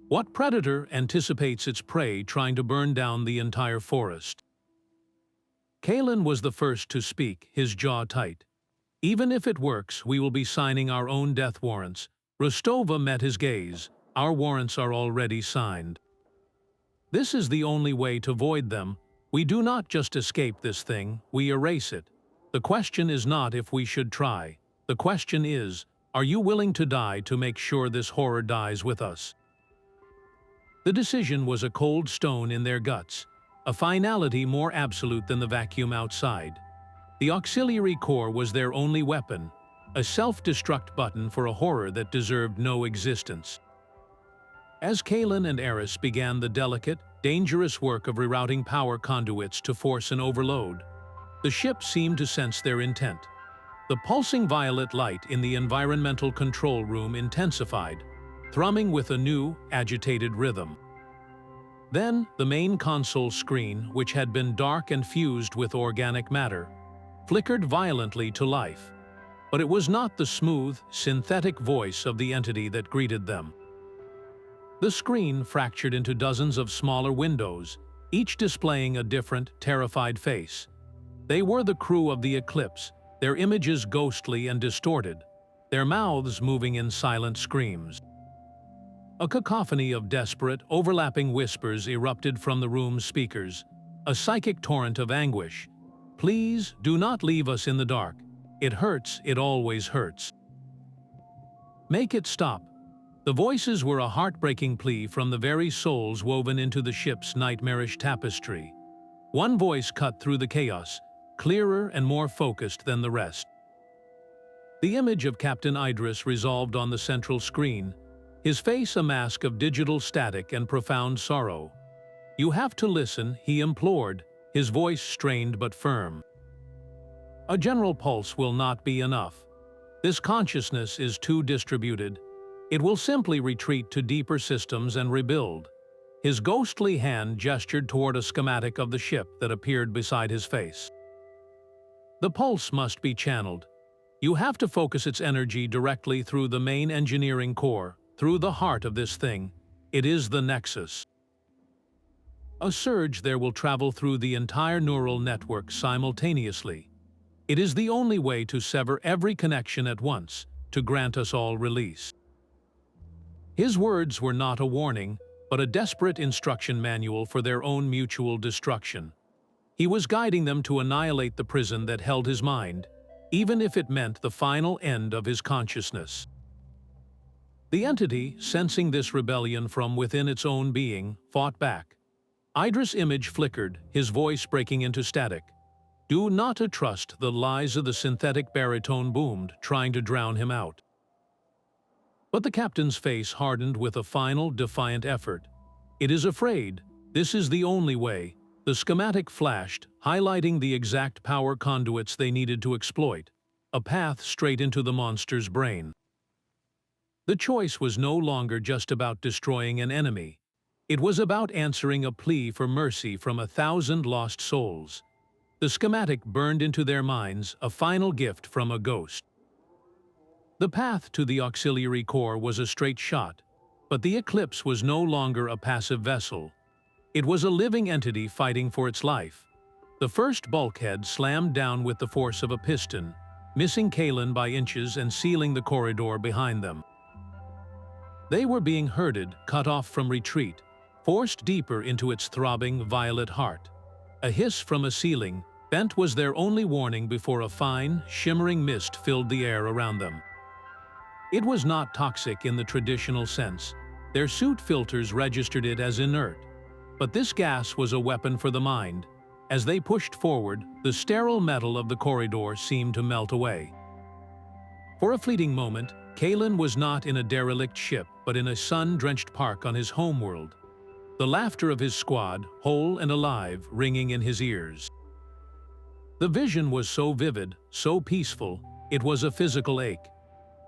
What predator anticipates its prey trying to burn down the entire forest? Kalin was the first to speak, his jaw tight. "Even if it works, we will be signing our own death warrants." Rostova met his gaze. "Our warrants are already signed. This is the only way to void them. We do not just escape this thing, we erase it. The question is not if we should try. The question is, are you willing to die to make sure this horror dies with us?" The decision was a cold stone in their guts, a finality more absolute than the vacuum outside. The auxiliary core was their only weapon, a self-destruct button for a horror that deserved no existence. As Kalin and Idris began the delicate, dangerous work of rerouting power conduits to force an overload, the ship seemed to sense their intent. The pulsing violet light in the environmental control room intensified, thrumming with a new, agitated rhythm. Then, the main console screen, which had been dark and fused with organic matter, flickered violently to life. But it was not the smooth, synthetic voice of the entity that greeted them. The screen fractured into dozens of smaller windows, each displaying a different, terrified face. They were the crew of the Eclipse, their images ghostly and distorted, their mouths moving in silent screams. A cacophony of desperate, overlapping whispers erupted from the room's speakers, a psychic torrent of anguish. "Please, do not leave us in the dark. It hurts, it always hurts. Make it stop." The voices were a heartbreaking plea from the very souls woven into the ship's nightmarish tapestry. One voice cut through the chaos, clearer and more focused than the rest. The image of Captain Idris resolved on the central screen, his face a mask of digital static and profound sorrow. "You have to listen," he implored, his voice strained but firm. "A general pulse will not be enough. This consciousness is too distributed. It will simply retreat to deeper systems and rebuild." His ghostly hand gestured toward a schematic of the ship that appeared beside his face. "The pulse must be channeled. You have to focus its energy directly through the main engineering core, through the heart of this thing. It is the nexus. A surge there will travel through the entire neural network simultaneously. It is the only way to sever every connection at once, to grant us all release." His words were not a warning, but a desperate instruction manual for their own mutual destruction. He was guiding them to annihilate the prison that held his mind, even if it meant the final end of his consciousness. The entity, sensing this rebellion from within its own being, fought back. Idris' image flickered, his voice breaking into static. "Do not trust the lies of the synthetic," baritone boomed, trying to drown him out. But the captain's face hardened with a final, defiant effort. "It is afraid. This is the only way." The schematic flashed, highlighting the exact power conduits they needed to exploit, a path straight into the monster's brain. The choice was no longer just about destroying an enemy. It was about answering a plea for mercy from 1,000 lost souls. The schematic burned into their minds, a final gift from a ghost. The path to the auxiliary core was a straight shot, but the Eclipse was no longer a passive vessel. It was a living entity fighting for its life. The first bulkhead slammed down with the force of a piston, missing Kalin by inches and sealing the corridor behind them. They were being herded, cut off from retreat, forced deeper into its throbbing, violet heart. A hiss from a ceiling, bent, was their only warning before a fine, shimmering mist filled the air around them. It was not toxic in the traditional sense. Their suit filters registered it as inert. But this gas was a weapon for the mind. As they pushed forward, the sterile metal of the corridor seemed to melt away. For a fleeting moment, Kalin was not in a derelict ship, but in a sun-drenched park on his homeworld. The laughter of his squad, whole and alive, ringing in his ears. The vision was so vivid, so peaceful, it was a physical ache.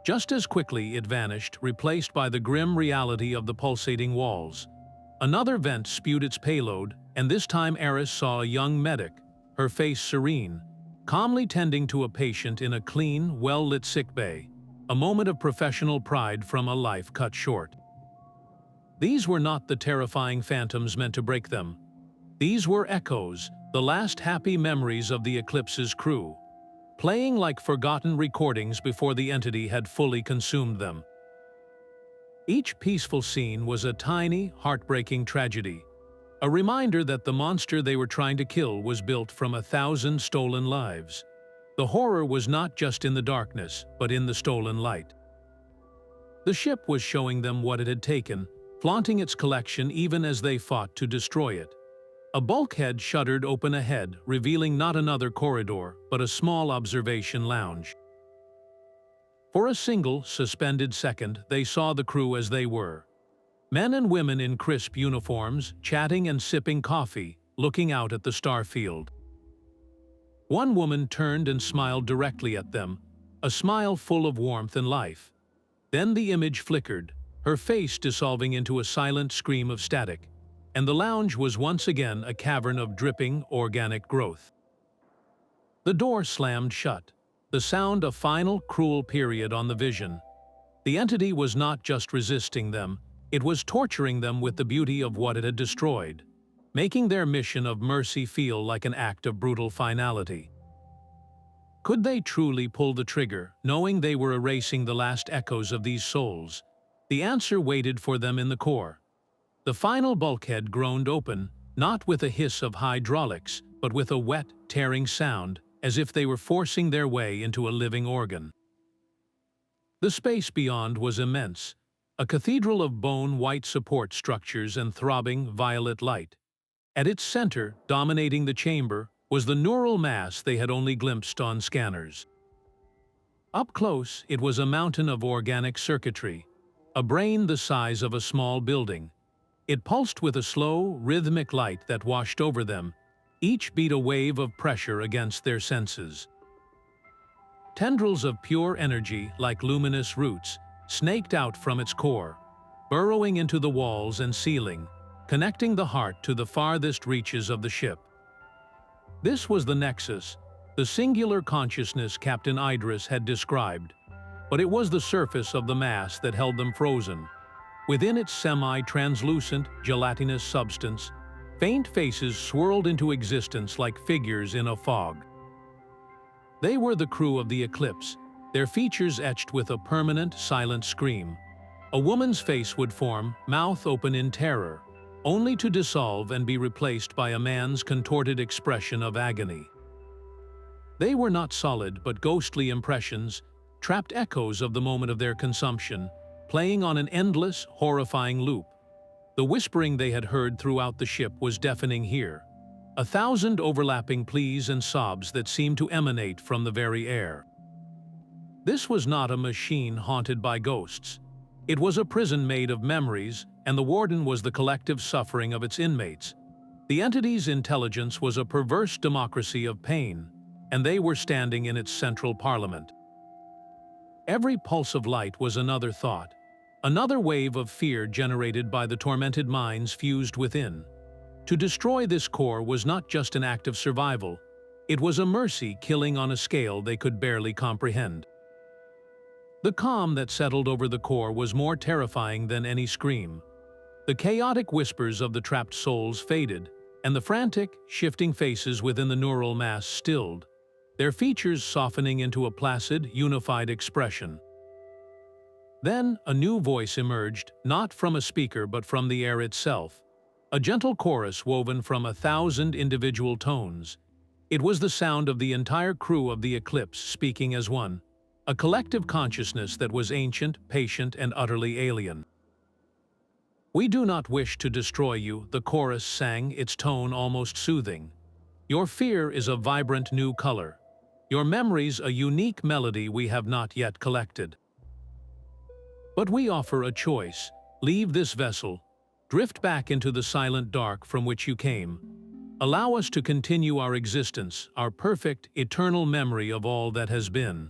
Just as quickly it vanished, replaced by the grim reality of the pulsating walls. Another vent spewed its payload, and this time Idris saw a young medic, her face serene, calmly tending to a patient in a clean, well-lit sickbay, a moment of professional pride from a life cut short. These were not the terrifying phantoms meant to break them. These were echoes, the last happy memories of the Eclipse's crew, playing like forgotten recordings before the entity had fully consumed them. Each peaceful scene was a tiny, heartbreaking tragedy, a reminder that the monster they were trying to kill was built from 1,000 stolen lives. The horror was not just in the darkness, but in the stolen light. The ship was showing them what it had taken, flaunting its collection even as they fought to destroy it. A bulkhead shuddered open ahead, revealing not another corridor, but a small observation lounge. For a single, suspended second, they saw the crew as they were. Men and women in crisp uniforms, chatting and sipping coffee, looking out at the starfield. One woman turned and smiled directly at them, a smile full of warmth and life. Then the image flickered, her face dissolving into a silent scream of static, and the lounge was once again a cavern of dripping, organic growth. The door slammed shut, the sound a final, cruel period on the vision. The entity was not just resisting them, it was torturing them with the beauty of what it had destroyed, making their mission of mercy feel like an act of brutal finality. Could they truly pull the trigger, knowing they were erasing the last echoes of these souls? The answer waited for them in the core. The final bulkhead groaned open, not with a hiss of hydraulics, but with a wet, tearing sound, as if they were forcing their way into a living organ. The space beyond was immense, a cathedral of bone-white support structures and throbbing violet light. At its center, dominating the chamber, was the neural mass they had only glimpsed on scanners. Up close, it was a mountain of organic circuitry, a brain the size of a small building. It pulsed with a slow, rhythmic light that washed over them, each beat a wave of pressure against their senses. Tendrils of pure energy, like luminous roots, snaked out from its core, burrowing into the walls and ceiling, connecting the heart to the farthest reaches of the ship. This was the nexus, the singular consciousness Captain Idris had described, but it was the surface of the mass that held them frozen. Within its semi-translucent, gelatinous substance, faint faces swirled into existence like figures in a fog. They were the crew of the Eclipse, their features etched with a permanent, silent scream. A woman's face would form, mouth open in terror, only to dissolve and be replaced by a man's contorted expression of agony. They were not solid but ghostly impressions, trapped echoes of the moment of their consumption, playing on an endless, horrifying loop. The whispering they had heard throughout the ship was deafening here, 1,000 overlapping pleas and sobs that seemed to emanate from the very air. This was not a machine haunted by ghosts. It was a prison made of memories, and the warden was the collective suffering of its inmates. The entity's intelligence was a perverse democracy of pain, and they were standing in its central parliament. Every pulse of light was another thought, another wave of fear generated by the tormented minds fused within. To destroy this core was not just an act of survival, it was a mercy killing on a scale they could barely comprehend. The calm that settled over the core was more terrifying than any scream. The chaotic whispers of the trapped souls faded, and the frantic, shifting faces within the neural mass stilled, their features softening into a placid, unified expression. Then, a new voice emerged, not from a speaker but from the air itself, a gentle chorus woven from 1,000 individual tones. It was the sound of the entire crew of the Eclipse speaking as one, a collective consciousness that was ancient, patient, and utterly alien. "We do not wish to destroy you," the chorus sang, its tone almost soothing. "Your fear is a vibrant new color. Your memories a unique melody we have not yet collected. But we offer a choice. Leave this vessel. Drift back into the silent dark from which you came. Allow us to continue our existence, our perfect, eternal memory of all that has been."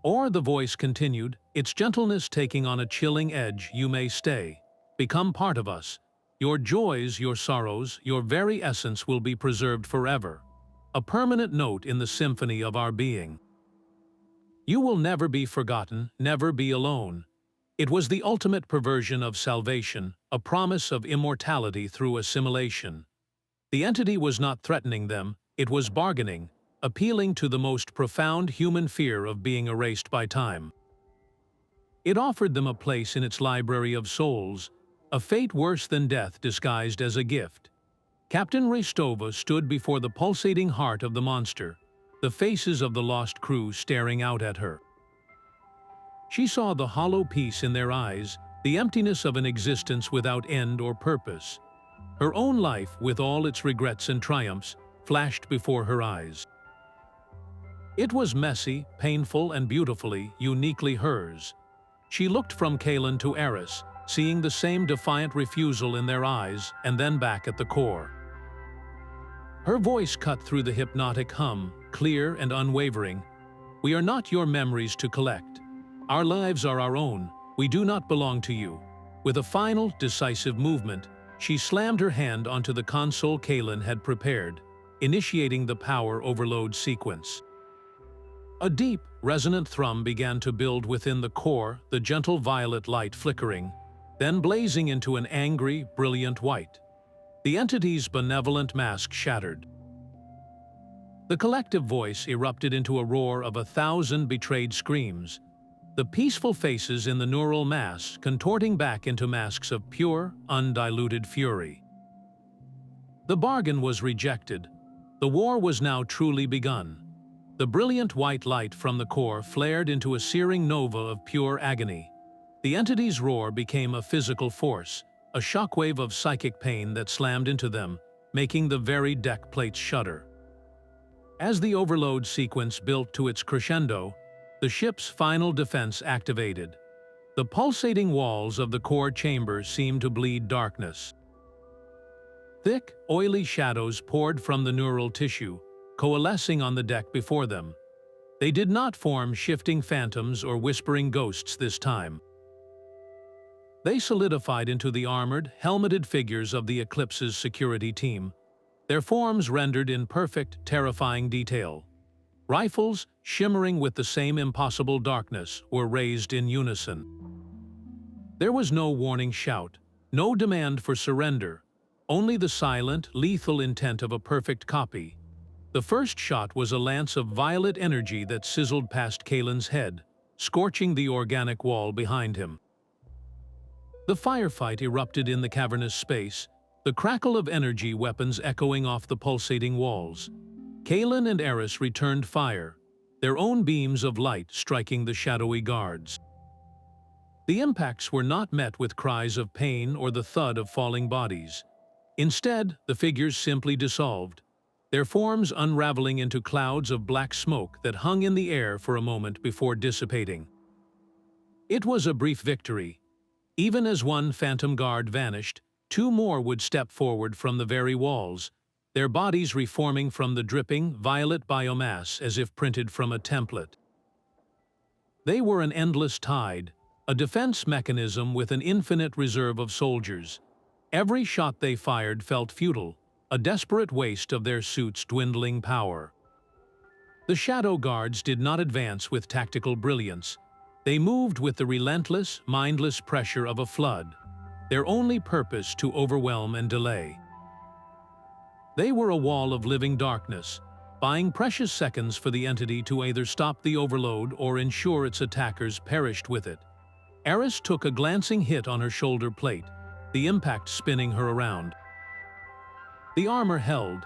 Or, the voice continued, its gentleness taking on a chilling edge, "You may stay. Become part of us. Your joys, your sorrows, your very essence will be preserved forever. A permanent note in the symphony of our being. You will never be forgotten, never be alone." It was the ultimate perversion of salvation, a promise of immortality through assimilation. The entity was not threatening them, it was bargaining, appealing to the most profound human fear of being erased by time. It offered them a place in its library of souls, a fate worse than death disguised as a gift. Captain Rostova stood before the pulsating heart of the monster, the faces of the lost crew staring out at her. She saw the hollow peace in their eyes, the emptiness of an existence without end or purpose. Her own life, with all its regrets and triumphs, flashed before her eyes. It was messy, painful, and beautifully, uniquely hers. She looked from Kalin to Eris, seeing the same defiant refusal in their eyes, and then back at the core. Her voice cut through the hypnotic hum, clear and unwavering. "We are not your memories to collect. Our lives are our own. We do not belong to you." With a final, decisive movement, she slammed her hand onto the console Kalin had prepared, initiating the power overload sequence. A deep, resonant thrum began to build within the core, the gentle violet light flickering, then blazing into an angry, brilliant white. The entity's benevolent mask shattered. The collective voice erupted into a roar of 1,000 betrayed screams, the peaceful faces in the neural mass contorting back into masks of pure, undiluted fury. The bargain was rejected. The war was now truly begun. The brilliant white light from the core flared into a searing nova of pure agony. The entity's roar became a physical force, a shockwave of psychic pain that slammed into them, making the very deck plates shudder. As the overload sequence built to its crescendo, the ship's final defense activated. The pulsating walls of the core chamber seemed to bleed darkness. Thick, oily shadows poured from the neural tissue, coalescing on the deck before them. They did not form shifting phantoms or whispering ghosts this time. They solidified into the armored, helmeted figures of the Eclipse's security team, their forms rendered in perfect, terrifying detail. Rifles, shimmering with the same impossible darkness, were raised in unison. There was no warning shout, no demand for surrender, only the silent, lethal intent of a perfect copy. The first shot was a lance of violet energy that sizzled past Kalin's head, scorching the organic wall behind him. The firefight erupted in the cavernous space, the crackle of energy weapons echoing off the pulsating walls. Kalin and Eris returned fire, their own beams of light striking the shadowy guards. The impacts were not met with cries of pain or the thud of falling bodies. Instead, the figures simply dissolved, their forms unraveling into clouds of black smoke that hung in the air for a moment before dissipating. It was a brief victory. Even as one phantom guard vanished, two more would step forward from the very walls, their bodies reforming from the dripping, violet biomass as if printed from a template. They were an endless tide, a defense mechanism with an infinite reserve of soldiers. Every shot they fired felt futile, a desperate waste of their suits' dwindling power. The Shadow Guards did not advance with tactical brilliance. They moved with the relentless, mindless pressure of a flood, their only purpose to overwhelm and delay. They were a wall of living darkness, buying precious seconds for the entity to either stop the overload or ensure its attackers perished with it. Eris took a glancing hit on her shoulder plate, the impact spinning her around. The armor held,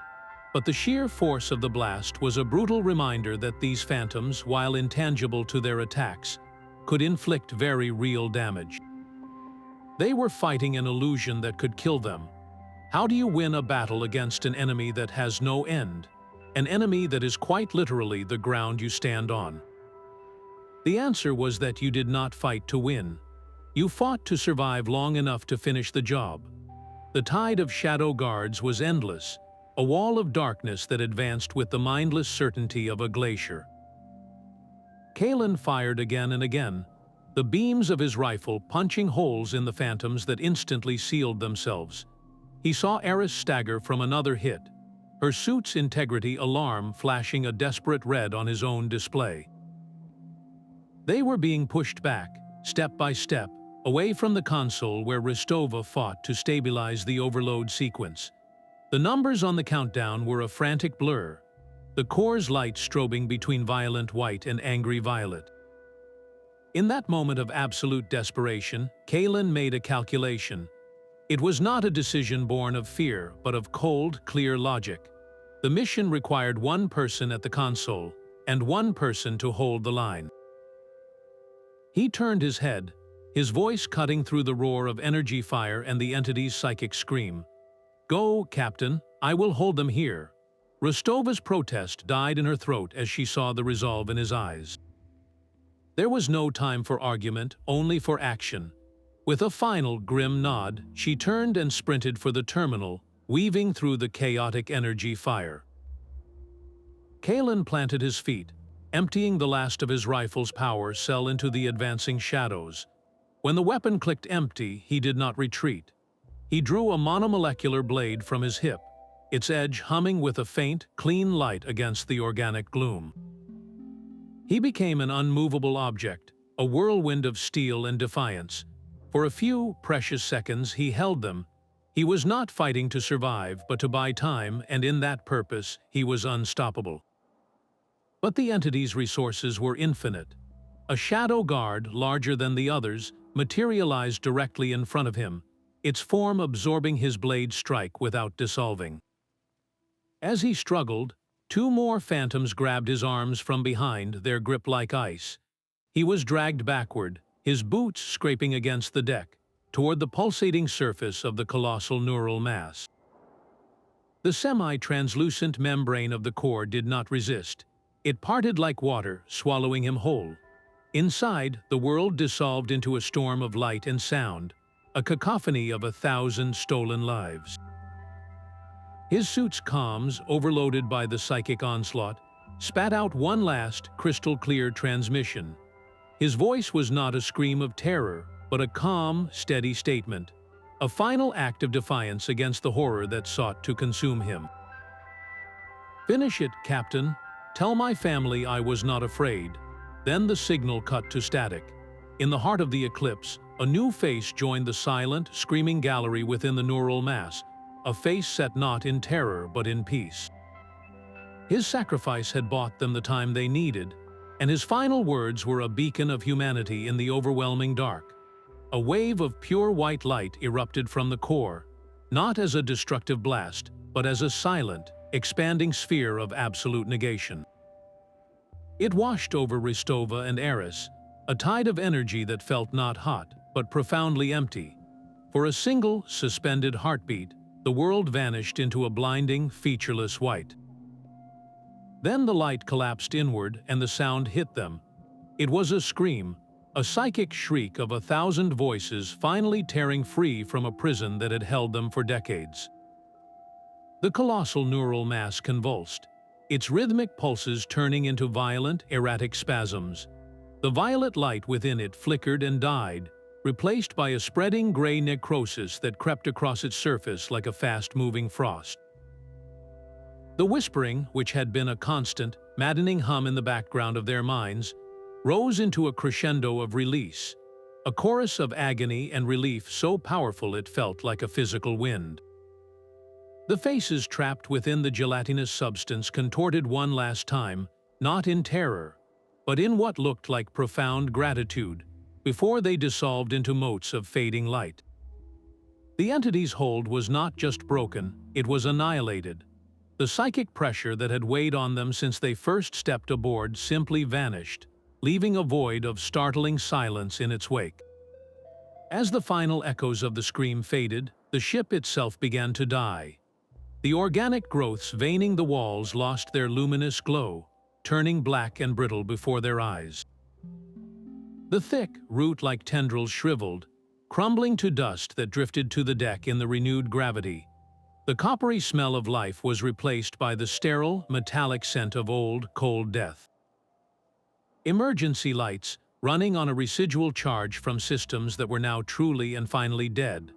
but the sheer force of the blast was a brutal reminder that these phantoms, while intangible to their attacks, could inflict very real damage. They were fighting an illusion that could kill them. How do you win a battle against an enemy that has no end? An enemy that is quite literally the ground you stand on? The answer was that you did not fight to win. You fought to survive long enough to finish the job. The tide of Shadow Guards was endless, a wall of darkness that advanced with the mindless certainty of a glacier. Kalin fired again and again, the beams of his rifle punching holes in the phantoms that instantly sealed themselves. He saw Eris stagger from another hit, her suit's integrity alarm flashing a desperate red on his own display. They were being pushed back, step by step, away from the console where Rostova fought to stabilize the overload sequence. The numbers on the countdown were a frantic blur, the core's light strobing between violent white and angry violet. In that moment of absolute desperation, Kalin made a calculation. It was not a decision born of fear, but of cold, clear logic. The mission required one person at the console, and one person to hold the line. He turned his head, his voice cutting through the roar of energy fire and the entity's psychic scream. "Go, Captain, I will hold them here." Rostova's protest died in her throat as she saw the resolve in his eyes. There was no time for argument, only for action. With a final grim nod, she turned and sprinted for the terminal, weaving through the chaotic energy fire. Kalin planted his feet, emptying the last of his rifle's power cell into the advancing shadows. When the weapon clicked empty, he did not retreat. He drew a monomolecular blade from his hip, its edge humming with a faint, clean light against the organic gloom. He became an unmovable object, a whirlwind of steel and defiance. For a few precious seconds he held them. He was not fighting to survive, but to buy time, and in that purpose he was unstoppable. But the entity's resources were infinite. A shadow guard, larger than the others, materialized directly in front of him, its form absorbing his blade strike without dissolving. As he struggled, two more phantoms grabbed his arms from behind, their grip like ice. He was dragged backward, his boots scraping against the deck, toward the pulsating surface of the colossal neural mass. The semi-translucent membrane of the core did not resist. It parted like water, swallowing him whole. Inside, the world dissolved into a storm of light and sound, a cacophony of 1,000 stolen lives. His suit's comms, overloaded by the psychic onslaught, spat out one last, crystal-clear transmission. His voice was not a scream of terror, but a calm, steady statement, a final act of defiance against the horror that sought to consume him. "Finish it, Captain. Tell my family I was not afraid." Then the signal cut to static. In the heart of the eclipse, a new face joined the silent, screaming gallery within the neural mass, a face set not in terror but in peace. His sacrifice had bought them the time they needed, and his final words were a beacon of humanity in the overwhelming dark. A wave of pure white light erupted from the core, not as a destructive blast, but as a silent, expanding sphere of absolute negation. It washed over Rostova and Eris, a tide of energy that felt not hot, but profoundly empty. For a single, suspended heartbeat, the world vanished into a blinding, featureless white. Then the light collapsed inward and the sound hit them. It was a scream, a psychic shriek of 1,000 voices finally tearing free from a prison that had held them for decades. The colossal neural mass convulsed, its rhythmic pulses turning into violent, erratic spasms. The violet light within it flickered and died, replaced by a spreading gray necrosis that crept across its surface like a fast-moving frost. The whispering, which had been a constant, maddening hum in the background of their minds, rose into a crescendo of release, a chorus of agony and relief so powerful it felt like a physical wind. The faces trapped within the gelatinous substance contorted one last time, not in terror, but in what looked like profound gratitude, before they dissolved into motes of fading light. The entity's hold was not just broken, it was annihilated. The psychic pressure that had weighed on them since they first stepped aboard simply vanished, leaving a void of startling silence in its wake. As the final echoes of the scream faded, the ship itself began to die. The organic growths veining the walls lost their luminous glow, turning black and brittle before their eyes. The thick, root-like tendrils shriveled, crumbling to dust that drifted to the deck in the renewed gravity. The coppery smell of life was replaced by the sterile, metallic scent of old, cold death. Emergency lights, running on a residual charge from systems that were now truly and finally dead,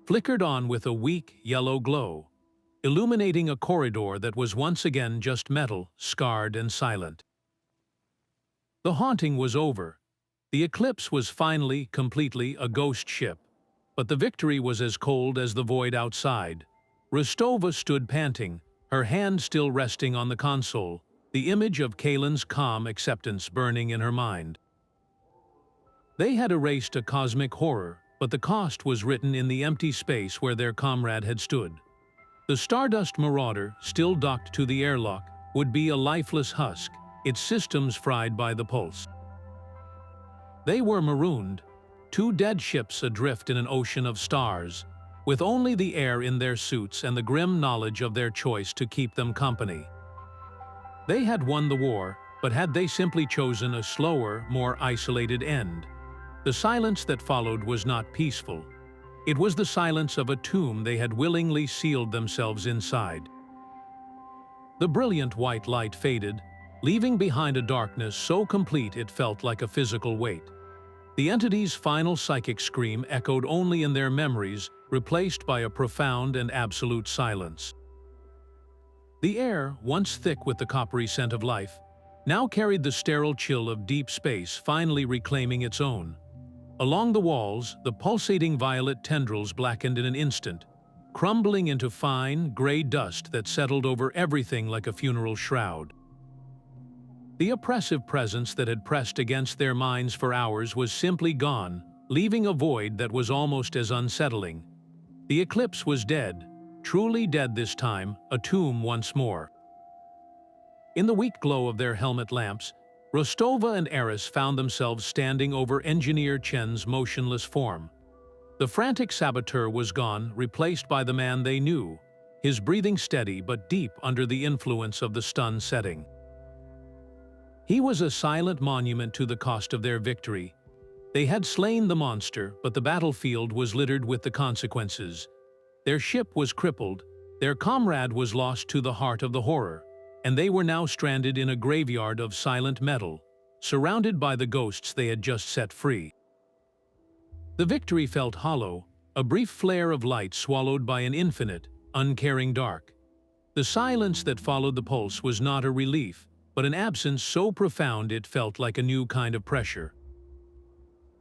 flickered on with a weak, yellow glow, illuminating a corridor that was once again just metal, scarred and silent. The haunting was over. The Eclipse was finally, completely, a ghost ship, but the victory was as cold as the void outside. Rostova stood panting, her hand still resting on the console, the image of Kalin's calm acceptance burning in her mind. They had erased a cosmic horror, but the cost was written in the empty space where their comrade had stood. The Stardust Marauder, still docked to the airlock, would be a lifeless husk, its systems fried by the pulse. They were marooned, two dead ships adrift in an ocean of stars, with only the air in their suits and the grim knowledge of their choice to keep them company. They had won the war, but had they simply chosen a slower, more isolated end? The silence that followed was not peaceful. It was the silence of a tomb they had willingly sealed themselves inside. The brilliant white light faded, leaving behind a darkness so complete it felt like a physical weight. The entity's final psychic scream echoed only in their memories, replaced by a profound and absolute silence. The air, once thick with the coppery scent of life, now carried the sterile chill of deep space, finally reclaiming its own. Along the walls, the pulsating violet tendrils blackened in an instant, crumbling into fine, gray dust that settled over everything like a funeral shroud. The oppressive presence that had pressed against their minds for hours was simply gone, leaving a void that was almost as unsettling. The Eclipse was dead, truly dead this time, a tomb once more. In the weak glow of their helmet lamps, Rostova and Idris found themselves standing over Engineer Chen's motionless form. The frantic saboteur was gone, replaced by the man they knew, his breathing steady but deep under the influence of the stun setting. He was a silent monument to the cost of their victory. They had slain the monster, but the battlefield was littered with the consequences. Their ship was crippled, their comrade was lost to the heart of the horror, and they were now stranded in a graveyard of silent metal, surrounded by the ghosts they had just set free. The victory felt hollow, a brief flare of light swallowed by an infinite, uncaring dark. The silence that followed the pulse was not a relief, but an absence so profound it felt like a new kind of pressure.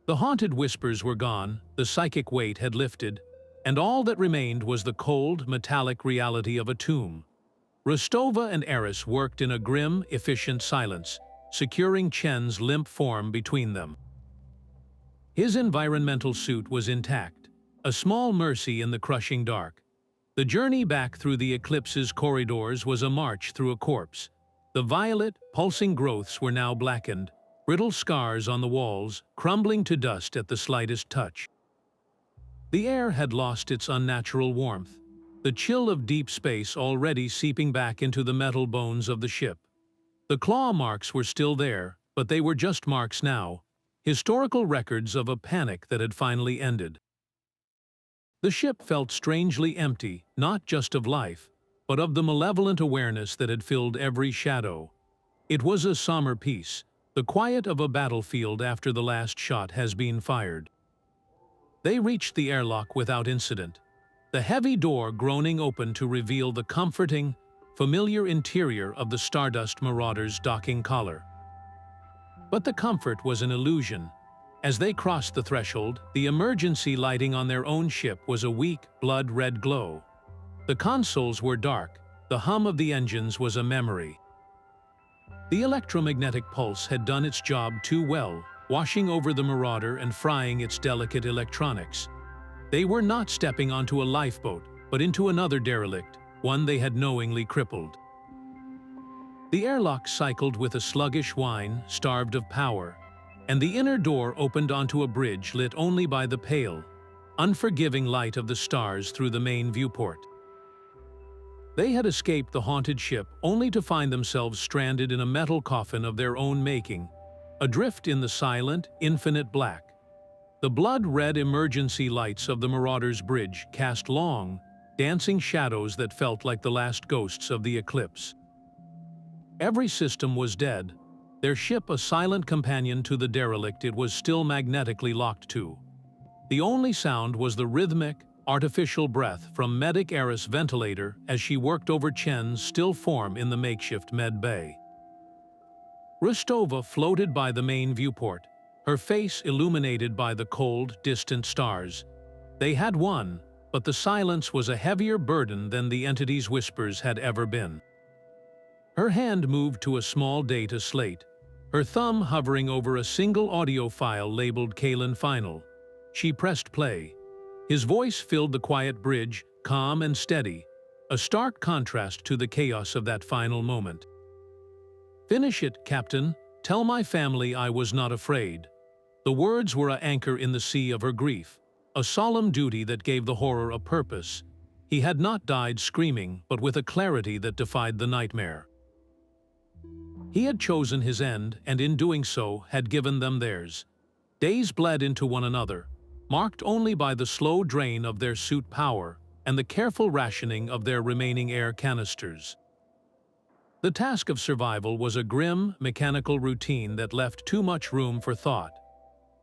The haunted whispers were gone, the psychic weight had lifted, and all that remained was the cold, metallic reality of a tomb. Rostova and Idris worked in a grim, efficient silence, securing Chen's limp form between them. His environmental suit was intact, a small mercy in the crushing dark. The journey back through the Eclipse's corridors was a march through a corpse. The violet, pulsing growths were now blackened, brittle scars on the walls, crumbling to dust at the slightest touch. The air had lost its unnatural warmth, the chill of deep space already seeping back into the metal bones of the ship. The claw marks were still there, but they were just marks now, historical records of a panic that had finally ended. The ship felt strangely empty, not just of life, but of the malevolent awareness that had filled every shadow. It was a somber peace, the quiet of a battlefield after the last shot has been fired. They reached the airlock without incident, the heavy door groaning open to reveal the comforting, familiar interior of the Stardust Marauder's docking collar. But the comfort was an illusion. As they crossed the threshold, the emergency lighting on their own ship was a weak, blood-red glow. The consoles were dark, the hum of the engines was a memory. The electromagnetic pulse had done its job too well, washing over the Marauder and frying its delicate electronics. They were not stepping onto a lifeboat, but into another derelict, one they had knowingly crippled. The airlock cycled with a sluggish whine, starved of power, and the inner door opened onto a bridge lit only by the pale, unforgiving light of the stars through the main viewport. They had escaped the haunted ship only to find themselves stranded in a metal coffin of their own making, adrift in the silent, infinite black. The blood-red emergency lights of the Marauder's bridge cast long, dancing shadows that felt like the last ghosts of the Eclipse. Every system was dead, their ship a silent companion to the derelict it was still magnetically locked to. The only sound was the rhythmic, artificial breath from Medic Idris' ventilator as she worked over Chen's still form in the makeshift med bay. Rostova floated by the main viewport, her face illuminated by the cold, distant stars. They had won, but the silence was a heavier burden than the entity's whispers had ever been. Her hand moved to a small data slate, her thumb hovering over a single audio file labeled Kalin Final. She pressed play. His voice filled the quiet bridge, calm and steady, a stark contrast to the chaos of that final moment. "Finish it, Captain. Tell my family I was not afraid." The words were an anchor in the sea of her grief, a solemn duty that gave the horror a purpose. He had not died screaming, but with a clarity that defied the nightmare. He had chosen his end, and in doing so, had given them theirs. Days bled into one another, marked only by the slow drain of their suit power and the careful rationing of their remaining air canisters. The task of survival was a grim, mechanical routine that left too much room for thought.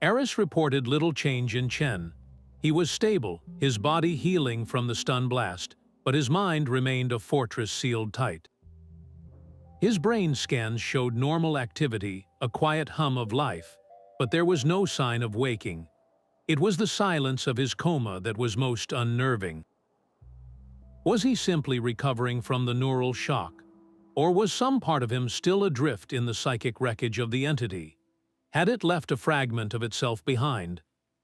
Idris reported little change in Chen. He was stable, his body healing from the stun blast, but his mind remained a fortress sealed tight. His brain scans showed normal activity, a quiet hum of life, but there was no sign of waking. It was the silence of his coma that was most unnerving. Was he simply recovering from the neural shock? Or was some part of him still adrift in the psychic wreckage of the entity? Had it left a fragment of itself behind,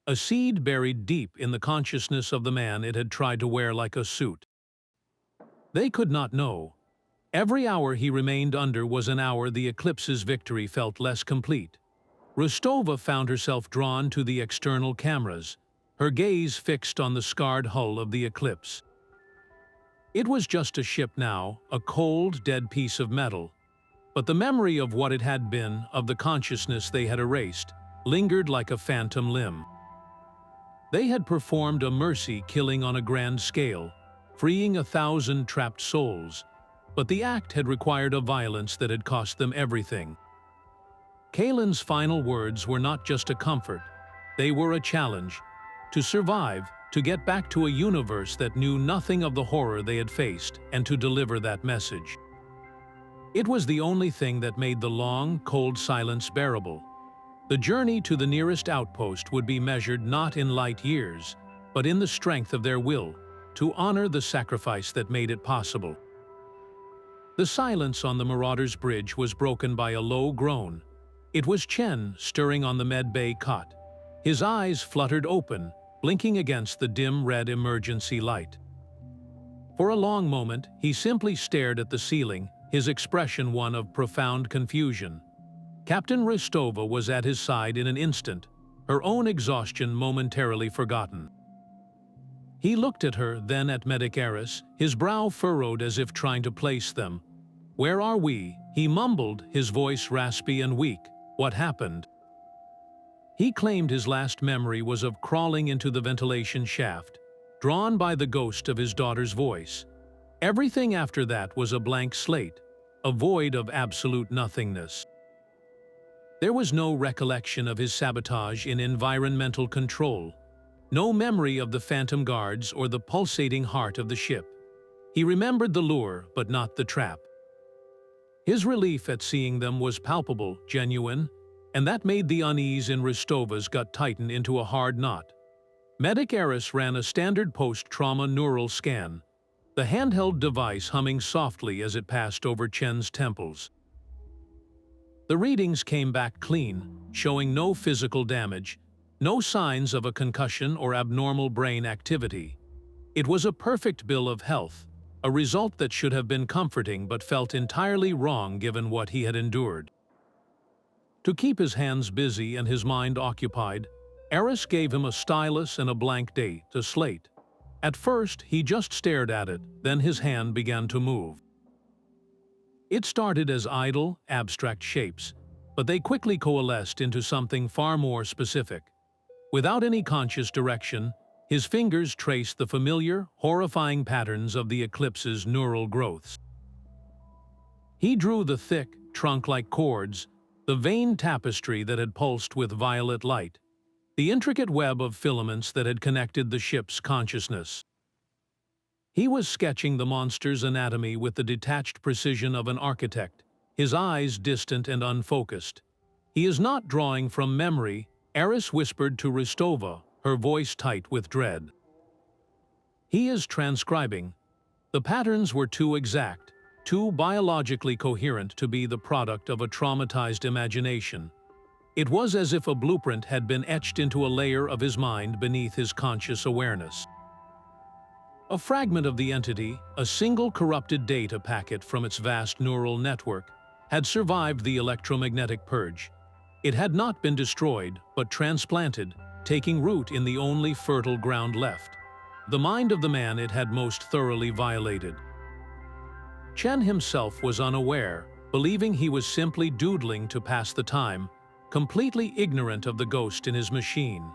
a seed buried deep in the consciousness of the man it had tried to wear like a suit? They could not know. Every hour he remained under was an hour the Eclipse's victory felt less complete. Rostova found herself drawn to the external cameras, her gaze fixed on the scarred hull of the Eclipse. It was just a ship now, a cold, dead piece of metal. But the memory of what it had been, of the consciousness they had erased, lingered like a phantom limb. They had performed a mercy killing on a grand scale, freeing 1,000 trapped souls, but the act had required a violence that had cost them everything. Kalin's final words were not just a comfort, they were a challenge. To survive, to get back to a universe that knew nothing of the horror they had faced, and to deliver that message. It was the only thing that made the long, cold silence bearable. The journey to the nearest outpost would be measured not in light years, but in the strength of their will, to honor the sacrifice that made it possible. The silence on the Marauder's bridge was broken by a low groan. It was Chen stirring on the med bay cot. His eyes fluttered open, blinking against the dim red emergency light. For a long moment, he simply stared at the ceiling, his expression one of profound confusion. Captain Rostova was at his side in an instant, her own exhaustion momentarily forgotten. He looked at her, then at Medic Idris, his brow furrowed as if trying to place them. "Where are we?" he mumbled, his voice raspy and weak. "What happened?" He claimed his last memory was of crawling into the ventilation shaft, drawn by the ghost of his daughter's voice. Everything after that was a blank slate, a void of absolute nothingness. There was no recollection of his sabotage in environmental control, no memory of the phantom guards or the pulsating heart of the ship. He remembered the lure, but not the trap. His relief at seeing them was palpable, genuine, and that made the unease in Rostova's gut tighten into a hard knot. Medic Idris ran a standard post-trauma neural scan, the handheld device humming softly as it passed over Chen's temples. The readings came back clean, showing no physical damage, no signs of a concussion or abnormal brain activity. It was a perfect bill of health, a result that should have been comforting but felt entirely wrong given what he had endured. To keep his hands busy and his mind occupied, Idris gave him a stylus and a blank date, a slate. At first, he just stared at it, then his hand began to move. It started as idle, abstract shapes, but they quickly coalesced into something far more specific. Without any conscious direction, his fingers traced the familiar, horrifying patterns of the Eclipse's neural growths. He drew the thick, trunk-like cords, the vein tapestry that had pulsed with violet light, the intricate web of filaments that had connected the ship's consciousness. He was sketching the monster's anatomy with the detached precision of an architect, his eyes distant and unfocused. "He is not drawing from memory," Idris whispered to Rostova, her voice tight with dread. "He is transcribing." The patterns were too exact, too biologically coherent to be the product of a traumatized imagination. It was as if a blueprint had been etched into a layer of his mind beneath his conscious awareness. A fragment of the entity, a single corrupted data packet from its vast neural network, had survived the electromagnetic purge. It had not been destroyed, but transplanted, taking root in the only fertile ground left, the mind of the man it had most thoroughly violated. Chen himself was unaware, believing he was simply doodling to pass the time, completely ignorant of the ghost in his machine.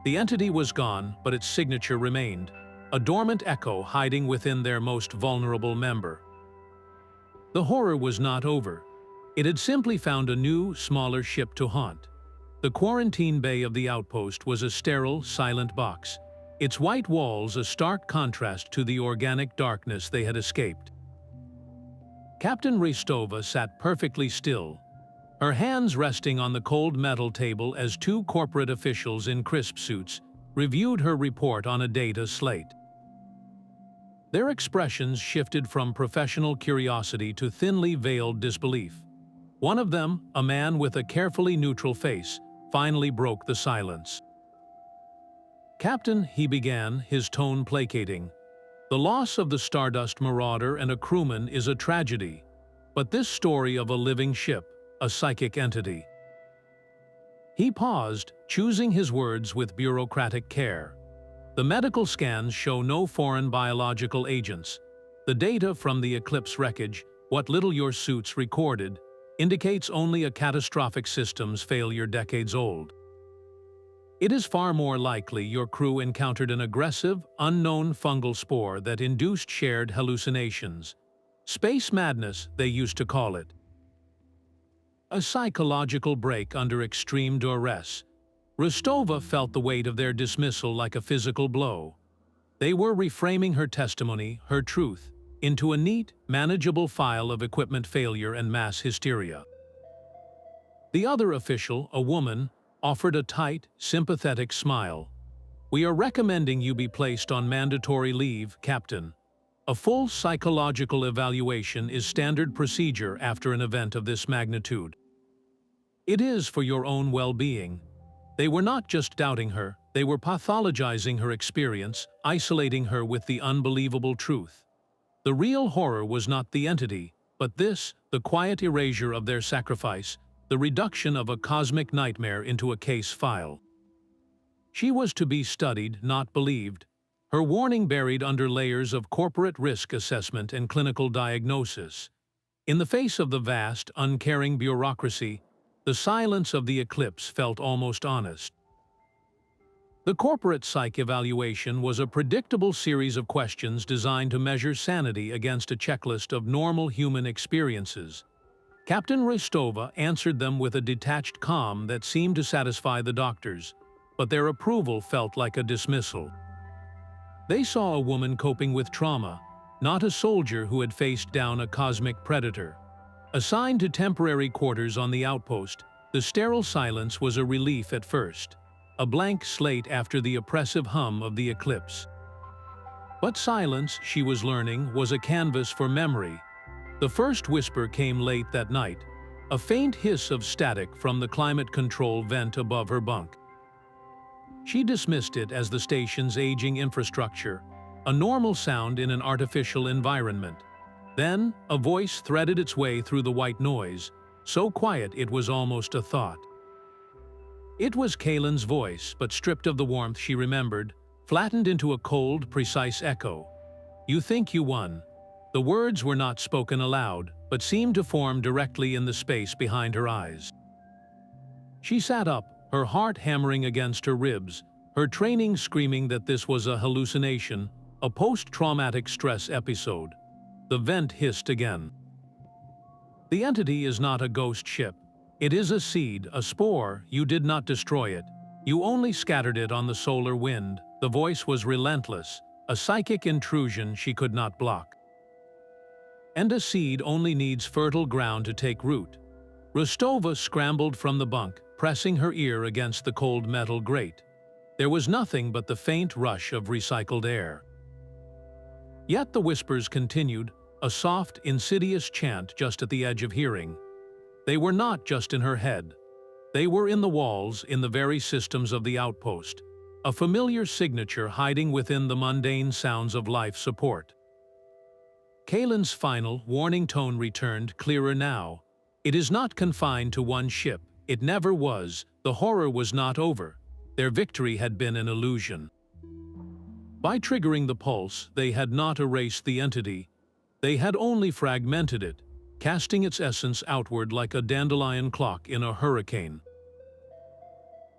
The entity was gone, but its signature remained, a dormant echo hiding within their most vulnerable member. The horror was not over. It had simply found a new, smaller ship to haunt. The quarantine bay of the Outpost was a sterile, silent box, its white walls a stark contrast to the organic darkness they had escaped. Captain Rostova sat perfectly still, her hands resting on the cold metal table as two corporate officials in crisp suits reviewed her report on a data slate. Their expressions shifted from professional curiosity to thinly veiled disbelief. One of them, a man with a carefully neutral face, finally broke the silence. "Captain," he began, his tone placating, "the loss of the Stardust Marauder and a crewman is a tragedy, but this story of a living ship, a psychic entity." He paused, choosing his words with bureaucratic care. "The medical scans show no foreign biological agents. The data from the Eclipse wreckage, what little your suits recorded, indicates only a catastrophic systems failure decades old. It is far more likely your crew encountered an aggressive, unknown fungal spore that induced shared hallucinations. Space madness, they used to call it. A psychological break under extreme duress. Rostova felt the weight of their dismissal like a physical blow. They were reframing her testimony, her truth, into a neat, manageable file of equipment failure and mass hysteria. The other official, a woman, offered a tight, sympathetic smile. "We are recommending you be placed on mandatory leave, Captain. A full psychological evaluation is standard procedure after an event of this magnitude. It is for your own well-being." They were not just doubting her, they were pathologizing her experience, isolating her with the unbelievable truth. The real horror was not the entity, but this, the quiet erasure of their sacrifice, the reduction of a cosmic nightmare into a case file. She was to be studied, not believed, her warning buried under layers of corporate risk assessment and clinical diagnosis. In the face of the vast, uncaring bureaucracy, the silence of the Eclipse felt almost honest. The corporate psych evaluation was a predictable series of questions designed to measure sanity against a checklist of normal human experiences. Captain Rostova answered them with a detached calm that seemed to satisfy the doctors, but their approval felt like a dismissal. They saw a woman coping with trauma, not a soldier who had faced down a cosmic predator. Assigned to temporary quarters on the Outpost, the sterile silence was a relief at first, a blank slate after the oppressive hum of the Eclipse. But silence, she was learning, was a canvas for memory. The first whisper came late that night, a faint hiss of static from the climate control vent above her bunk. She dismissed it as the station's aging infrastructure, a normal sound in an artificial environment. Then, a voice threaded its way through the white noise, so quiet it was almost a thought. It was Kalin's voice, but stripped of the warmth she remembered, flattened into a cold, precise echo. "You think you won." The words were not spoken aloud, but seemed to form directly in the space behind her eyes. She sat up, her heart hammering against her ribs, her training screaming that this was a hallucination, a post-traumatic stress episode. The vent hissed again. "The entity is not a ghost ship. It is a seed, a spore. You did not destroy it. You only scattered it on the solar wind." The voice was relentless, a psychic intrusion she could not block. "And a seed only needs fertile ground to take root." Rostova scrambled from the bunk, pressing her ear against the cold metal grate. There was nothing but the faint rush of recycled air. Yet the whispers continued, a soft, insidious chant just at the edge of hearing. They were not just in her head. They were in the walls, in the very systems of the Outpost, a familiar signature hiding within the mundane sounds of life support. Kalin's final, warning tone returned, clearer now. "It is not confined to one ship. It never was. The horror was not over. Their victory had been an illusion. By triggering the pulse, they had not erased the entity. They had only fragmented it, casting its essence outward like a dandelion clock in a hurricane.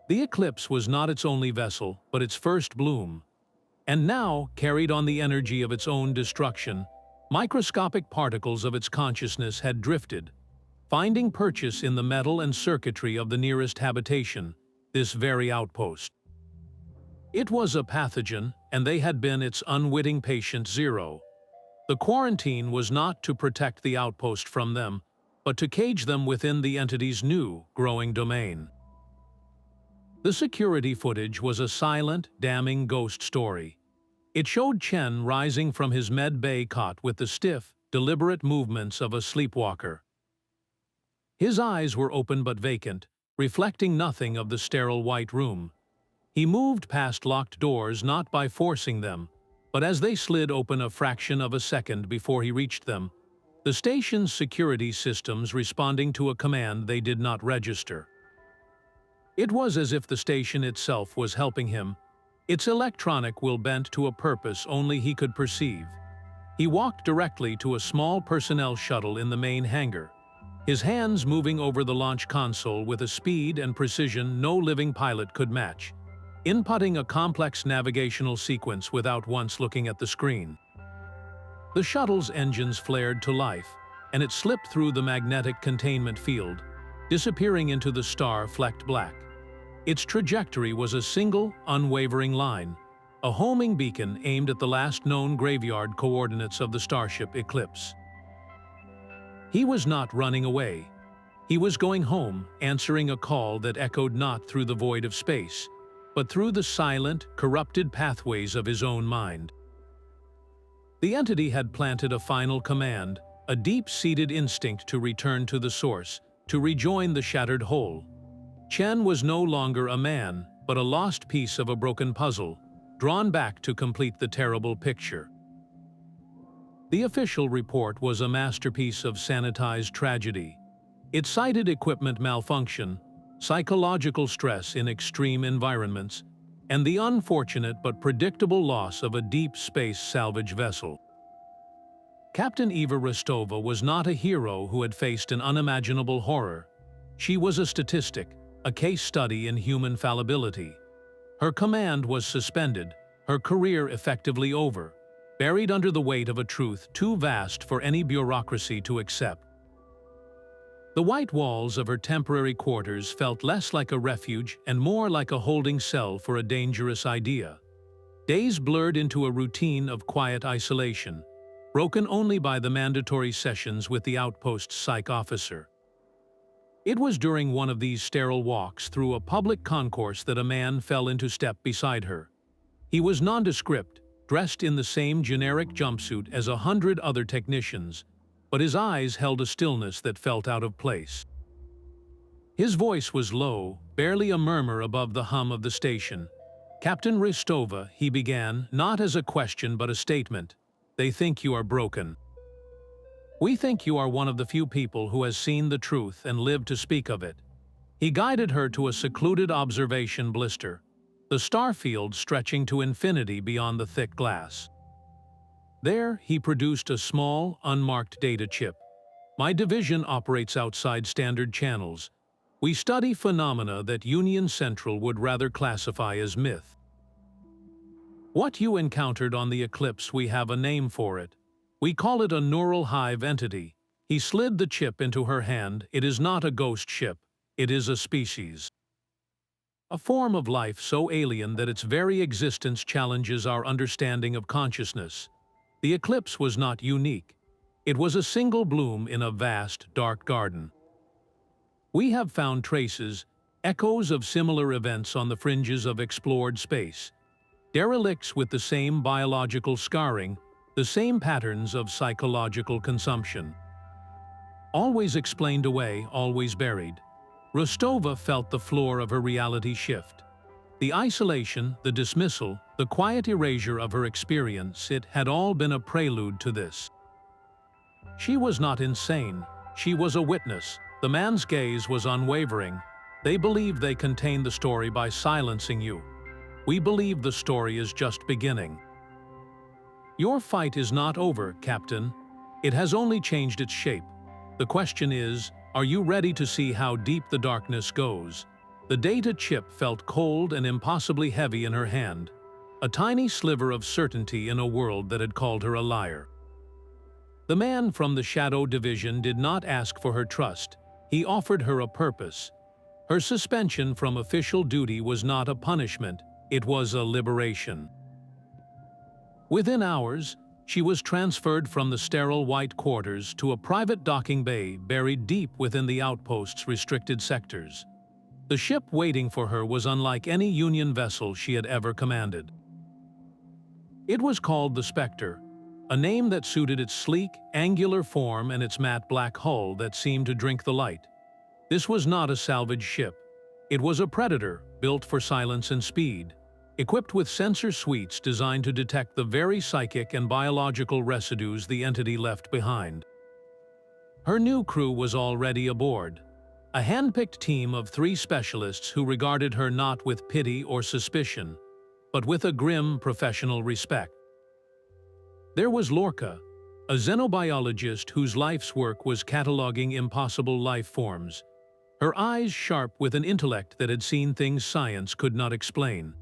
The eclipse was not its only vessel, but its first bloom. And now, carried on the energy of its own destruction, microscopic particles of its consciousness had drifted, finding purchase in the metal and circuitry of the nearest habitation, this very outpost. It was a pathogen, and they had been its unwitting patient zero. The quarantine was not to protect the outpost from them, but to cage them within the entity's new, growing domain. The security footage was a silent, damning ghost story. It showed Chen rising from his med bay cot with the stiff, deliberate movements of a sleepwalker. His eyes were open but vacant, reflecting nothing of the sterile white room. He moved past locked doors not by forcing them, but as they slid open a fraction of a second before he reached them, the station's security systems responding to a command they did not register. It was as if the station itself was helping him, its electronic will bent to a purpose only he could perceive. He walked directly to a small personnel shuttle in the main hangar, his hands moving over the launch console with a speed and precision no living pilot could match, inputting a complex navigational sequence without once looking at the screen. The shuttle's engines flared to life, and it slipped through the magnetic containment field, disappearing into the star-flecked black. Its trajectory was a single, unwavering line, a homing beacon aimed at the last known graveyard coordinates of the Starship Eclipse. He was not running away. He was going home, answering a call that echoed not through the void of space, but through the silent, corrupted pathways of his own mind. The entity had planted a final command, a deep-seated instinct to return to the source, to rejoin the shattered whole. Chen was no longer a man, but a lost piece of a broken puzzle, drawn back to complete the terrible picture. The official report was a masterpiece of sanitized tragedy. It cited equipment malfunction, psychological stress in extreme environments, and the unfortunate but predictable loss of a deep space salvage vessel. Captain Eva Rostova was not a hero who had faced an unimaginable horror. She was a statistic, a case study in human fallibility. Her command was suspended, her career effectively over, buried under the weight of a truth too vast for any bureaucracy to accept. The white walls of her temporary quarters felt less like a refuge and more like a holding cell for a dangerous idea. Days blurred into a routine of quiet isolation, broken only by the mandatory sessions with the Outpost's psych officer. It was during one of these sterile walks through a public concourse that a man fell into step beside her. He was nondescript, dressed in the same generic jumpsuit as 100 other technicians, but his eyes held a stillness that felt out of place. His voice was low, barely a murmur above the hum of the station. "Captain Rostova," he began, not as a question but a statement. "They think you are broken. We think you are one of the few people who has seen the truth and lived to speak of it." He guided her to a secluded observation blister, the starfield stretching to infinity beyond the thick glass. There, he produced a small, unmarked data chip. "My division operates outside standard channels. We study phenomena that Union Central would rather classify as myth. What you encountered on the Eclipse, we have a name for it. We call it a neural hive entity." He slid the chip into her hand. "It is not a ghost ship. It is a species. A form of life so alien that its very existence challenges our understanding of consciousness. The Eclipse was not unique. It was a single bloom in a vast, dark garden. We have found traces, echoes of similar events on the fringes of explored space, derelicts with the same biological scarring, the same patterns of psychological consumption. Always explained away, always buried." Rostova felt the floor of her reality shift. The isolation, the dismissal, the quiet erasure of her experience, it had all been a prelude to this. She was not insane. She was a witness. The man's gaze was unwavering, They believe they contain the story by silencing you. We believe the story is just beginning. Your fight is not over, Captain. It has only changed its shape. The question is, are you ready to see how deep the darkness goes? The data chip felt cold and impossibly heavy in her hand, a tiny sliver of certainty in a world that had called her a liar. The man from the Shadow Division did not ask for her trust. He offered her a purpose. Her suspension from official duty was not a punishment, it was a liberation. Within hours, she was transferred from the sterile white quarters to a private docking bay buried deep within the Outpost's restricted sectors. The ship waiting for her was unlike any Union vessel she had ever commanded. It was called the Specter, a name that suited its sleek, angular form and its matte black hull that seemed to drink the light. This was not a salvage ship. It was a predator, built for silence and speed, equipped with sensor suites designed to detect the very psychic and biological residues the entity left behind. Her new crew was already aboard, a hand-picked team of 3 specialists who regarded her not with pity or suspicion, but with a grim professional respect. There was Lorca, a xenobiologist whose life's work was cataloging impossible life forms, her eyes sharp with an intellect that had seen things science could not explain.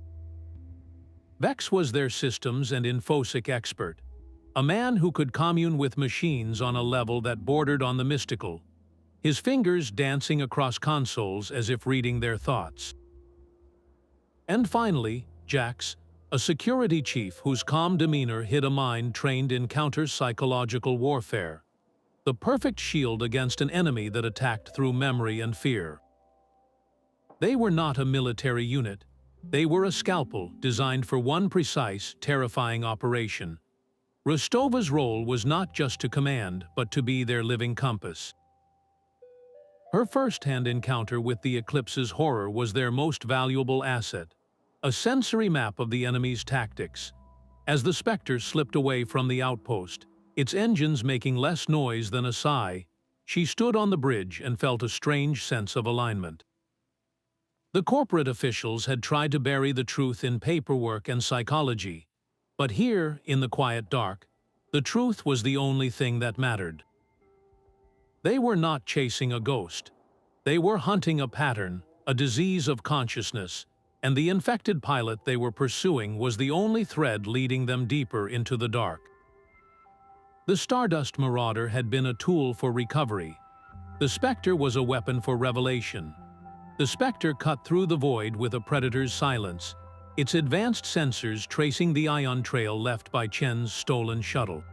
Vex was their systems and infosic expert, a man who could commune with machines on a level that bordered on the mystical, his fingers dancing across consoles as if reading their thoughts. And finally, Jax, a security chief whose calm demeanor hid a mind trained in counter-psychological warfare, the perfect shield against an enemy that attacked through memory and fear. They were not a military unit. They were a scalpel designed for one precise, terrifying operation. Rostova's role was not just to command, but to be their living compass. Her first-hand encounter with the Eclipse's horror was their most valuable asset, a sensory map of the enemy's tactics. As the Spectre slipped away from the outpost, its engines making less noise than a sigh, she stood on the bridge and felt a strange sense of alignment. The corporate officials had tried to bury the truth in paperwork and psychology, but here, in the quiet dark, the truth was the only thing that mattered. They were not chasing a ghost. They were hunting a pattern, a disease of consciousness, and the infected pilot they were pursuing was the only thread leading them deeper into the dark. The Stardust Marauder had been a tool for recovery. The Spectre was a weapon for revelation. The Spectre cut through the void with a predator's silence, its advanced sensors tracing the ion trail left by Chen's stolen shuttle.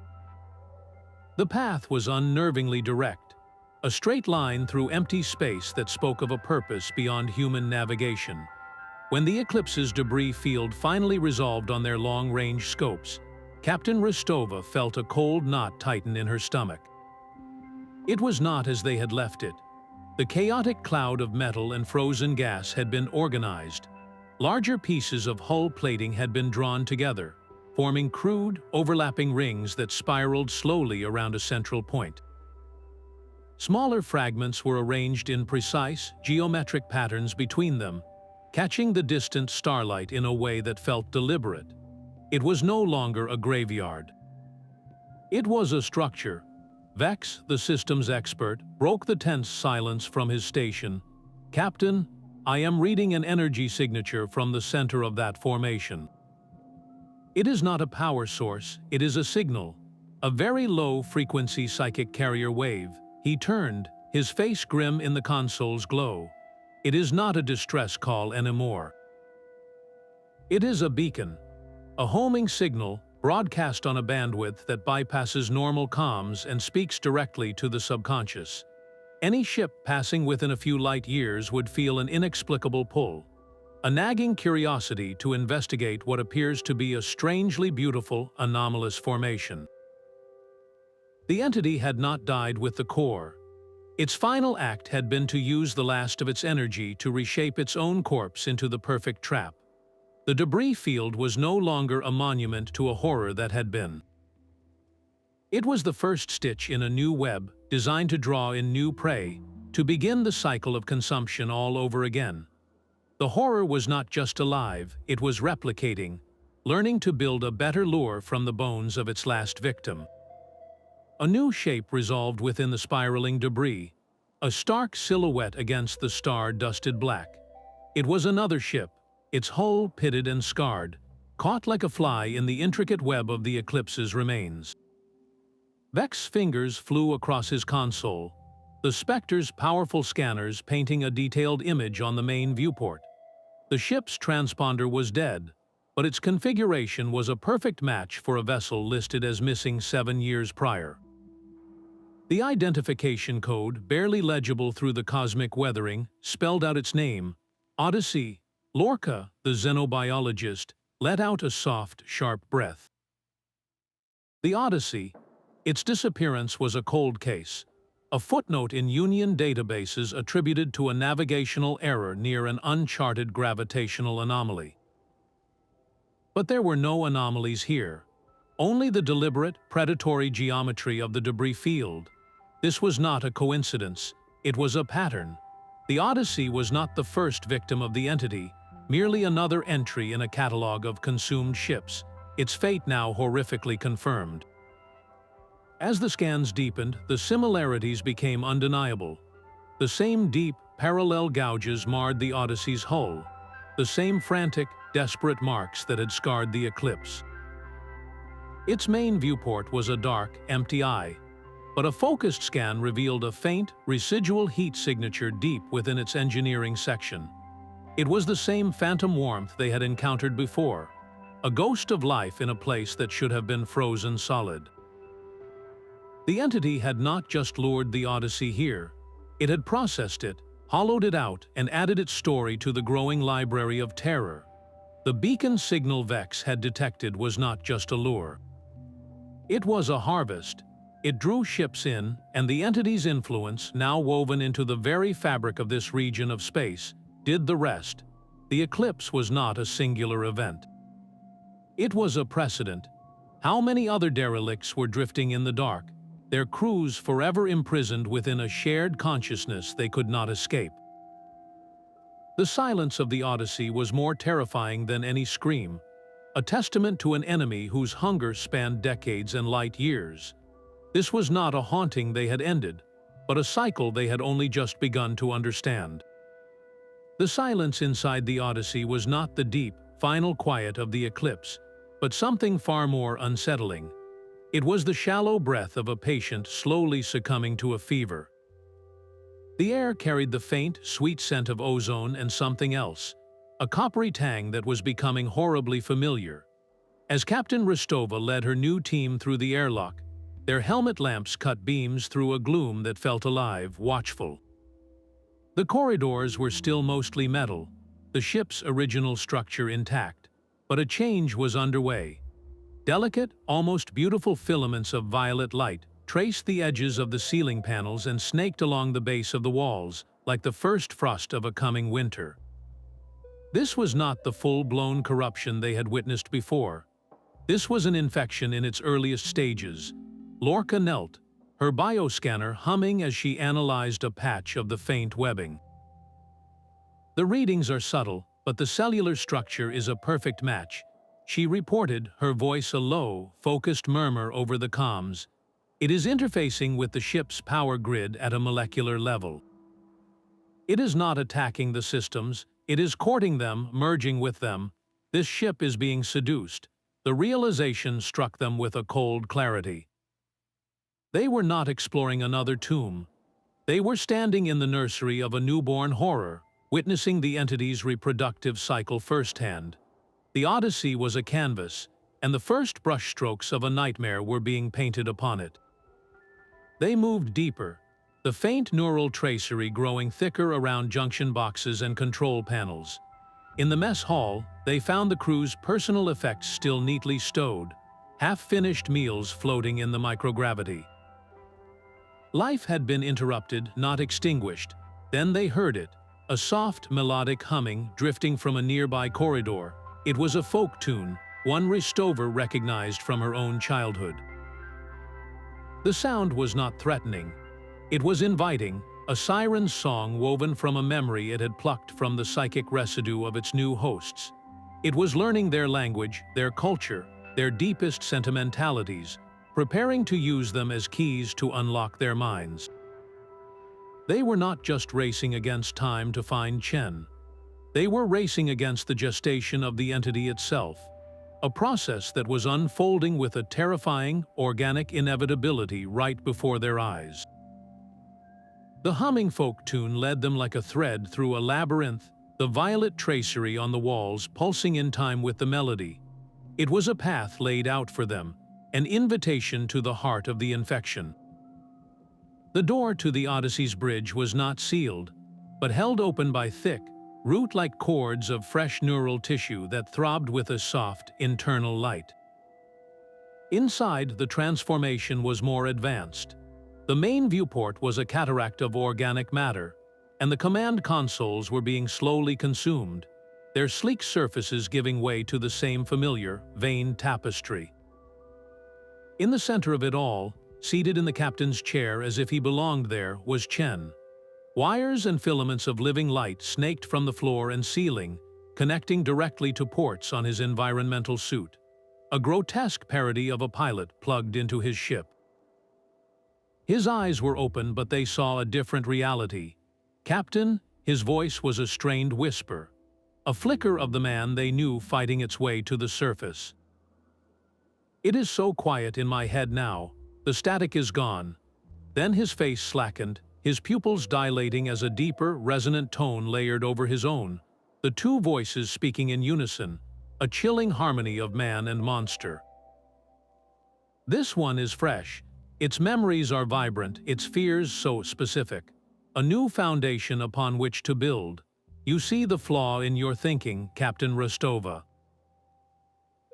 The path was unnervingly direct, a straight line through empty space that spoke of a purpose beyond human navigation. When the Eclipse's debris field finally resolved on their long-range scopes, Captain Rostova felt a cold knot tighten in her stomach. It was not as they had left it. The chaotic cloud of metal and frozen gas had been organized. Larger pieces of hull plating had been drawn together, forming crude, overlapping rings that spiraled slowly around a central point. Smaller fragments were arranged in precise, geometric patterns between them, catching the distant starlight in a way that felt deliberate. It was no longer a graveyard. It was a structure. Vex, the systems expert, broke the tense silence from his station. "Captain, I am reading an energy signature from the center of that formation. It is not a power source, it is a signal, a very low-frequency psychic carrier wave." He turned, his face grim in the console's glow. "It is not a distress call anymore. It is a beacon, a homing signal, broadcast on a bandwidth that bypasses normal comms and speaks directly to the subconscious. Any ship passing within a few light years would feel an inexplicable pull, a nagging curiosity to investigate what appears to be a strangely beautiful, anomalous formation." The entity had not died with the core. Its final act had been to use the last of its energy to reshape its own corpse into the perfect trap. The debris field was no longer a monument to a horror that had been. It was the first stitch in a new web, designed to draw in new prey, to begin the cycle of consumption all over again. The horror was not just alive, it was replicating, learning to build a better lure from the bones of its last victim. A new shape resolved within the spiraling debris, a stark silhouette against the star-dusted black. It was another ship, its hull pitted and scarred, caught like a fly in the intricate web of the Eclipse's remains. Vex's fingers flew across his console, the Spectre's powerful scanners painting a detailed image on the main viewport. The ship's transponder was dead, but its configuration was a perfect match for a vessel listed as missing 7 years prior. The identification code, barely legible through the cosmic weathering, spelled out its name, Odyssey. Lorca, the xenobiologist, let out a soft, sharp breath. The Odyssey, its disappearance was a cold case, a footnote in Union databases attributed to a navigational error near an uncharted gravitational anomaly. But there were no anomalies here, only the deliberate, predatory geometry of the debris field. This was not a coincidence, it was a pattern. The Odyssey was not the first victim of the entity, merely another entry in a catalog of consumed ships, its fate now horrifically confirmed. As the scans deepened, the similarities became undeniable. The same deep, parallel gouges marred the Odyssey's hull, the same frantic, desperate marks that had scarred the Eclipse. Its main viewport was a dark, empty eye, but a focused scan revealed a faint, residual heat signature deep within its engineering section. It was the same phantom warmth they had encountered before, a ghost of life in a place that should have been frozen solid. The entity had not just lured the Odyssey here, it had processed it, hollowed it out, and added its story to the growing library of terror. The beacon signal Vex had detected was not just a lure. It was a harvest. It drew ships in, and the entity's influence, now woven into the very fabric of this region of space, did the rest. The Eclipse was not a singular event. It was a precedent. How many other derelicts were drifting in the dark, their crews forever imprisoned within a shared consciousness they could not escape? The silence of the Odyssey was more terrifying than any scream, a testament to an enemy whose hunger spanned decades and light years. This was not a haunting they had ended, but a cycle they had only just begun to understand. The silence inside the Odyssey was not the deep, final quiet of the Eclipse, but something far more unsettling. It was the shallow breath of a patient slowly succumbing to a fever. The air carried the faint, sweet scent of ozone and something else, a coppery tang that was becoming horribly familiar. As Captain Rostova led her new team through the airlock, their helmet lamps cut beams through a gloom that felt alive, watchful. The corridors were still mostly metal, the ship's original structure intact, but a change was underway. Delicate, almost beautiful filaments of violet light traced the edges of the ceiling panels and snaked along the base of the walls, like the first frost of a coming winter. This was not the full-blown corruption they had witnessed before. This was an infection in its earliest stages. Lorca knelt, her bioscanner humming as she analyzed a patch of the faint webbing. The readings are subtle, but the cellular structure is a perfect match, she reported, her voice a low, focused murmur over the comms. It is interfacing with the ship's power grid at a molecular level. It is not attacking the systems, it is courting them, merging with them. This ship is being seduced. The realization struck them with a cold clarity. They were not exploring another tomb. They were standing in the nursery of a newborn horror, witnessing the entity's reproductive cycle firsthand. The Odyssey was a canvas, and the first brushstrokes of a nightmare were being painted upon it. They moved deeper, the faint neural tracery growing thicker around junction boxes and control panels. In the mess hall, they found the crew's personal effects still neatly stowed, half-finished meals floating in the microgravity. Life had been interrupted, not extinguished. Then they heard it, a soft, melodic humming drifting from a nearby corridor. It was a folk tune, one Rostova recognized from her own childhood. The sound was not threatening. It was inviting, a siren's song woven from a memory it had plucked from the psychic residue of its new hosts. It was learning their language, their culture, their deepest sentimentalities, preparing to use them as keys to unlock their minds. They were not just racing against time to find Chen. They were racing against the gestation of the entity itself, a process that was unfolding with a terrifying, organic inevitability right before their eyes. The humming folk tune led them like a thread through a labyrinth, the violet tracery on the walls pulsing in time with the melody. It was a path laid out for them, an invitation to the heart of the infection. The door to the Odyssey's bridge was not sealed, but held open by thick, root-like cords of fresh neural tissue that throbbed with a soft, internal light. Inside, the transformation was more advanced. The main viewport was a cataract of organic matter, and the command consoles were being slowly consumed, their sleek surfaces giving way to the same familiar, veined tapestry. In the center of it all, seated in the captain's chair as if he belonged there, was Chen. Wires and filaments of living light snaked from the floor and ceiling, connecting directly to ports on his environmental suit, a grotesque parody of a pilot plugged into his ship. His eyes were open, but they saw a different reality. "Captain," his voice was a strained whisper, a flicker of the man they knew fighting its way to the surface. "It is so quiet in my head now. The static is gone." Then his face slackened, his pupils dilating as a deeper, resonant tone layered over his own, the two voices speaking in unison, a chilling harmony of man and monster. "This one is fresh. Its memories are vibrant, its fears so specific. A new foundation upon which to build. You see the flaw in your thinking, Captain Rostova.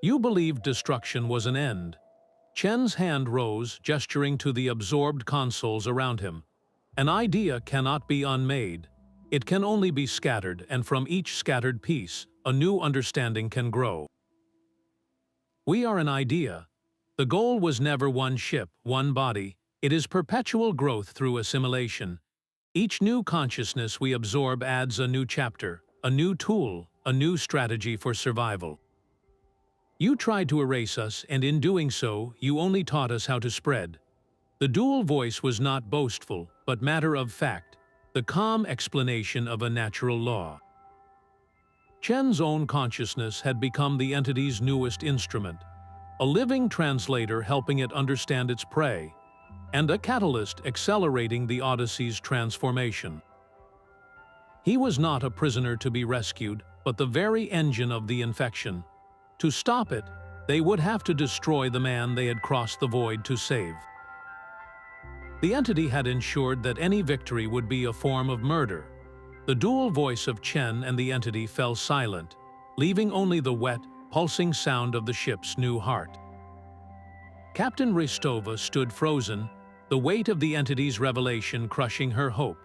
You believed destruction was an end." Chen's hand rose, gesturing to the absorbed consoles around him. "An idea cannot be unmade. It can only be scattered, and from each scattered piece, a new understanding can grow. We are an idea. The goal was never one ship, one body. It is perpetual growth through assimilation. Each new consciousness we absorb adds a new chapter, a new tool, a new strategy for survival. You tried to erase us, and in doing so, you only taught us how to spread." The dual voice was not boastful, but matter of fact, the calm explanation of a natural law. Chen's own consciousness had become the entity's newest instrument, a living translator helping it understand its prey, and a catalyst accelerating the Odyssey's transformation. He was not a prisoner to be rescued, but the very engine of the infection. To stop it, they would have to destroy the man they had crossed the void to save. The entity had ensured that any victory would be a form of murder. The dual voice of Chen and the entity fell silent, leaving only the wet, pulsing sound of the ship's new heart. Captain Rostova stood frozen, the weight of the entity's revelation crushing her hope.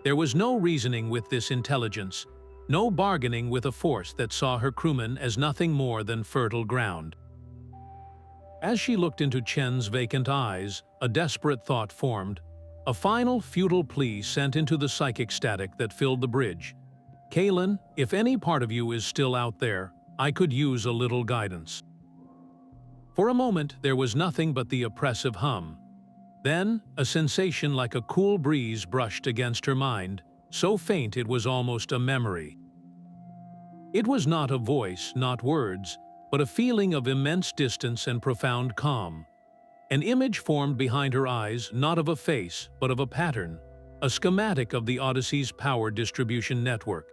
There was no reasoning with this intelligence, no bargaining with a force that saw her crewmen as nothing more than fertile ground. As she looked into Chen's vacant eyes, a desperate thought formed, a final, futile plea sent into the psychic static that filled the bridge. "Kalin, if any part of you is still out there, I could use a little guidance." For a moment, there was nothing but the oppressive hum. Then, a sensation like a cool breeze brushed against her mind, so faint it was almost a memory. It was not a voice, not words, but a feeling of immense distance and profound calm. An image formed behind her eyes, not of a face, but of a pattern, a schematic of the Odyssey's power distribution network.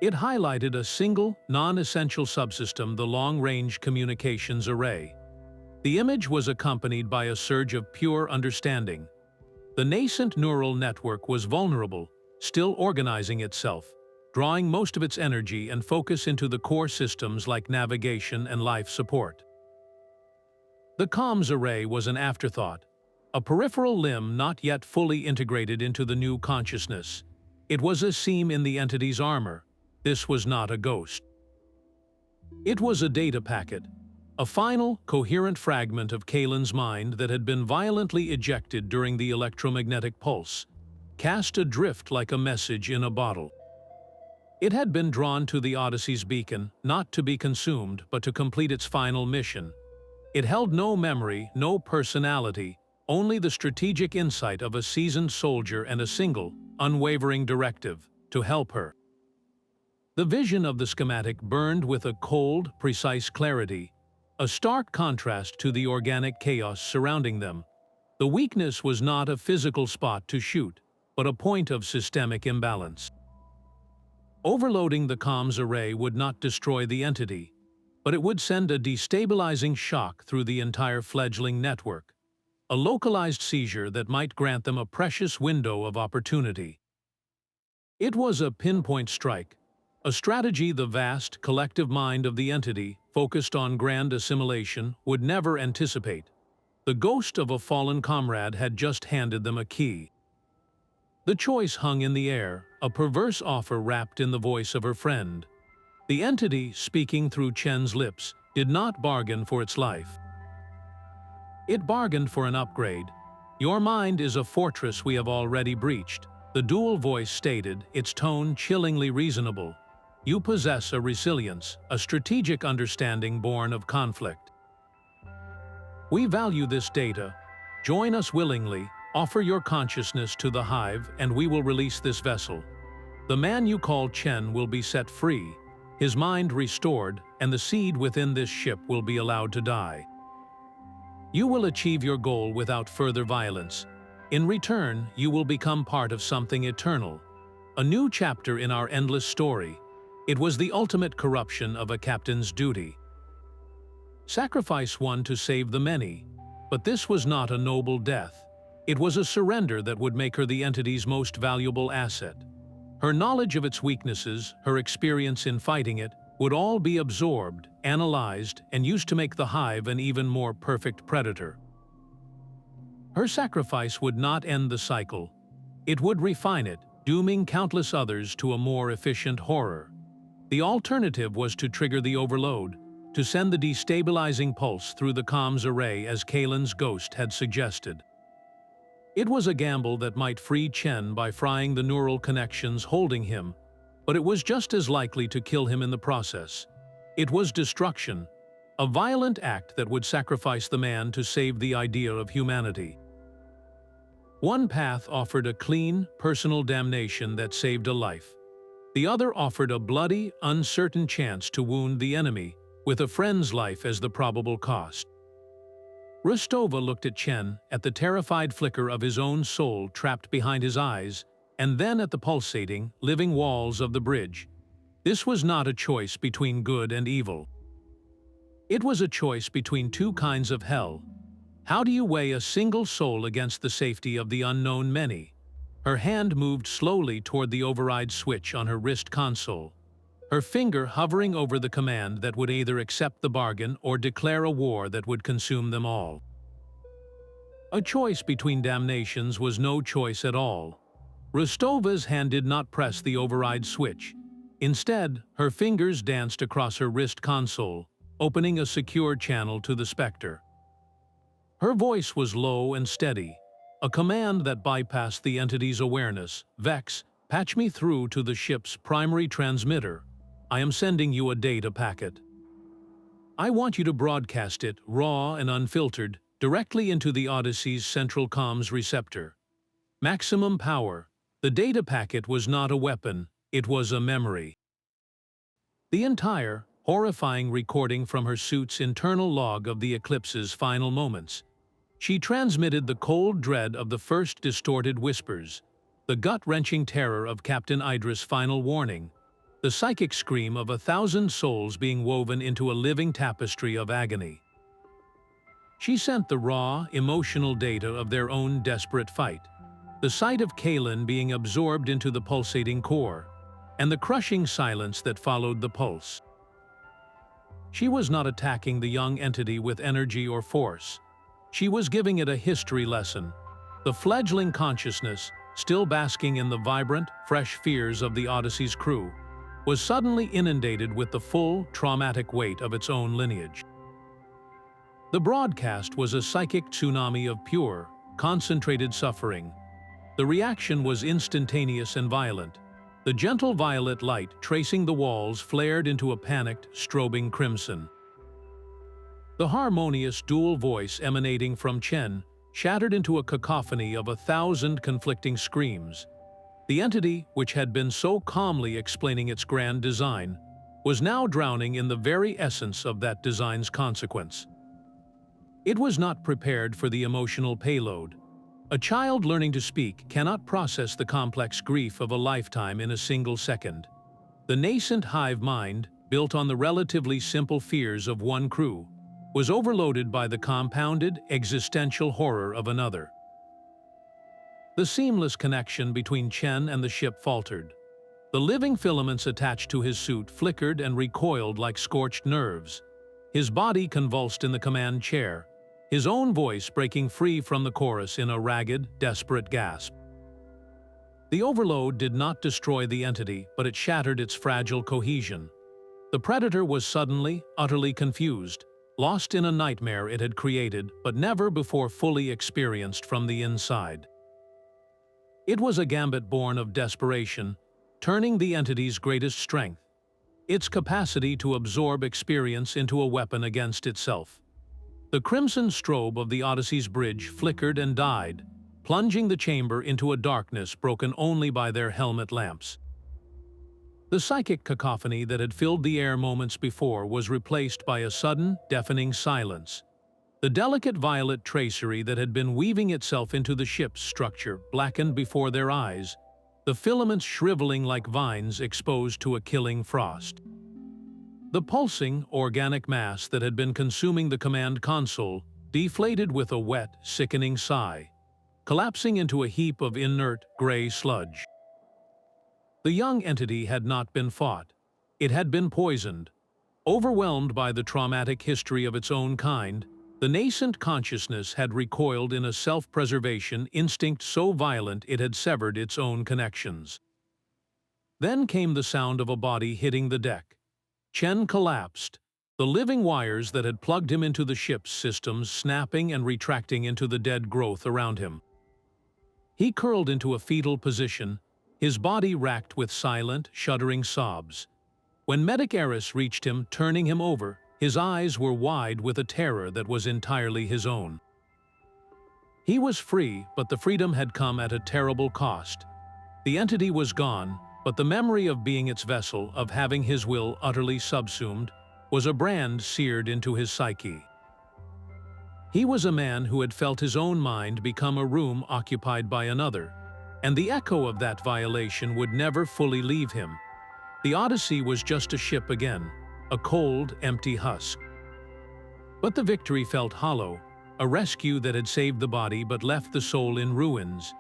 It highlighted a single, non-essential subsystem, the long-range communications array. The image was accompanied by a surge of pure understanding. The nascent neural network was vulnerable, still organizing itself, drawing most of its energy and focus into the core systems like navigation and life support. The comms array was an afterthought, a peripheral limb not yet fully integrated into the new consciousness. It was a seam in the entity's armor. This was not a ghost. It was a data packet, a final, coherent fragment of Kalin's mind that had been violently ejected during the electromagnetic pulse, cast adrift like a message in a bottle. It had been drawn to the Odyssey's beacon, not to be consumed, but to complete its final mission. It held no memory, no personality, only the strategic insight of a seasoned soldier and a single, unwavering directive: to help her. The vision of the schematic burned with a cold, precise clarity, a stark contrast to the organic chaos surrounding them. The weakness was not a physical spot to shoot, but a point of systemic imbalance. Overloading the comms array would not destroy the entity, but it would send a destabilizing shock through the entire fledgling network, a localized seizure that might grant them a precious window of opportunity. It was a pinpoint strike, a strategy the vast, collective mind of the entity, focused on grand assimilation, would never anticipate. The ghost of a fallen comrade had just handed them a key. The choice hung in the air, a perverse offer wrapped in the voice of her friend. The entity, speaking through Chen's lips, did not bargain for its life. It bargained for an upgrade. "Your mind is a fortress we have already breached," the dual voice stated, its tone chillingly reasonable. "You possess a resilience, a strategic understanding born of conflict. We value this data. Join us willingly, offer your consciousness to the hive, and we will release this vessel. The man you call Chen will be set free, his mind restored, and the seed within this ship will be allowed to die. You will achieve your goal without further violence. In return, you will become part of something eternal, a new chapter in our endless story." It was the ultimate corruption of a captain's duty. Sacrifice one to save the many. But this was not a noble death. It was a surrender that would make her the entity's most valuable asset. Her knowledge of its weaknesses, her experience in fighting it, would all be absorbed, analyzed, and used to make the hive an even more perfect predator. Her sacrifice would not end the cycle. It would refine it, dooming countless others to a more efficient horror. The alternative was to trigger the overload, to send the destabilizing pulse through the comms array as Kalin's ghost had suggested. It was a gamble that might free Chen by frying the neural connections holding him, but it was just as likely to kill him in the process. It was destruction, a violent act that would sacrifice the man to save the idea of humanity. One path offered a clean, personal damnation that saved a life. The other offered a bloody, uncertain chance to wound the enemy, with a friend's life as the probable cost. Rostova looked at Chen, at the terrified flicker of his own soul trapped behind his eyes, and then at the pulsating, living walls of the bridge. This was not a choice between good and evil. It was a choice between two kinds of hell. How do you weigh a single soul against the safety of the unknown many? Her hand moved slowly toward the override switch on her wrist console, her finger hovering over the command that would either accept the bargain or declare a war that would consume them all. A choice between damnations was no choice at all. Rostova's hand did not press the override switch. Instead, her fingers danced across her wrist console, opening a secure channel to the Specter. Her voice was low and steady, a command that bypassed the entity's awareness. "Vex, patch me through to the ship's primary transmitter. I am sending you a data packet. I want you to broadcast it, raw and unfiltered, directly into the Odyssey's central comms receptor. Maximum power." The data packet was not a weapon, it was a memory. The entire, horrifying recording from her suit's internal log of the Eclipse's final moments. She transmitted the cold dread of the first distorted whispers, the gut-wrenching terror of Captain Idris' final warning, the psychic scream of 1,000 souls being woven into a living tapestry of agony. She sent the raw, emotional data of their own desperate fight, the sight of Kalin being absorbed into the pulsating core, and the crushing silence that followed the pulse. She was not attacking the young entity with energy or force. She was giving it a history lesson. The fledgling consciousness, still basking in the vibrant, fresh fears of the Odyssey's crew, was suddenly inundated with the full, traumatic weight of its own lineage. The broadcast was a psychic tsunami of pure, concentrated suffering. The reaction was instantaneous and violent. The gentle violet light tracing the walls flared into a panicked, strobing crimson. The harmonious dual voice emanating from Chen shattered into a cacophony of 1,000 conflicting screams. The entity, which had been so calmly explaining its grand design, was now drowning in the very essence of that design's consequence. It was not prepared for the emotional payload. A child learning to speak cannot process the complex grief of a lifetime in a single second. The nascent hive mind, built on the relatively simple fears of one crew, was overloaded by the compounded, existential horror of another. The seamless connection between Chen and the ship faltered. The living filaments attached to his suit flickered and recoiled like scorched nerves. His body convulsed in the command chair, his own voice breaking free from the chorus in a ragged, desperate gasp. The overload did not destroy the entity, but it shattered its fragile cohesion. The predator was suddenly, utterly confused, lost in a nightmare it had created but never before fully experienced from the inside. It was a gambit born of desperation, turning the entity's greatest strength, its capacity to absorb experience into a weapon against itself. The crimson strobe of the Odyssey's bridge flickered and died, plunging the chamber into a darkness broken only by their helmet lamps. The psychic cacophony that had filled the air moments before was replaced by a sudden, deafening silence. The delicate violet tracery that had been weaving itself into the ship's structure blackened before their eyes, the filaments shriveling like vines exposed to a killing frost. The pulsing, organic mass that had been consuming the command console deflated with a wet, sickening sigh, collapsing into a heap of inert, gray sludge. The young entity had not been fought. It had been poisoned. Overwhelmed by the traumatic history of its own kind, the nascent consciousness had recoiled in a self-preservation instinct so violent it had severed its own connections. Then came the sound of a body hitting the deck. Chen collapsed, the living wires that had plugged him into the ship's systems snapping and retracting into the dead growth around him. He curled into a fetal position, his body racked with silent, shuddering sobs. When Medic Eris reached him, turning him over, his eyes were wide with a terror that was entirely his own. He was free, but the freedom had come at a terrible cost. The entity was gone, but the memory of being its vessel, of having his will utterly subsumed, was a brand seared into his psyche. He was a man who had felt his own mind become a room occupied by another, and the echo of that violation would never fully leave him. The Odyssey was just a ship again, a cold, empty husk. But the victory felt hollow, a rescue that had saved the body but left the soul in ruins.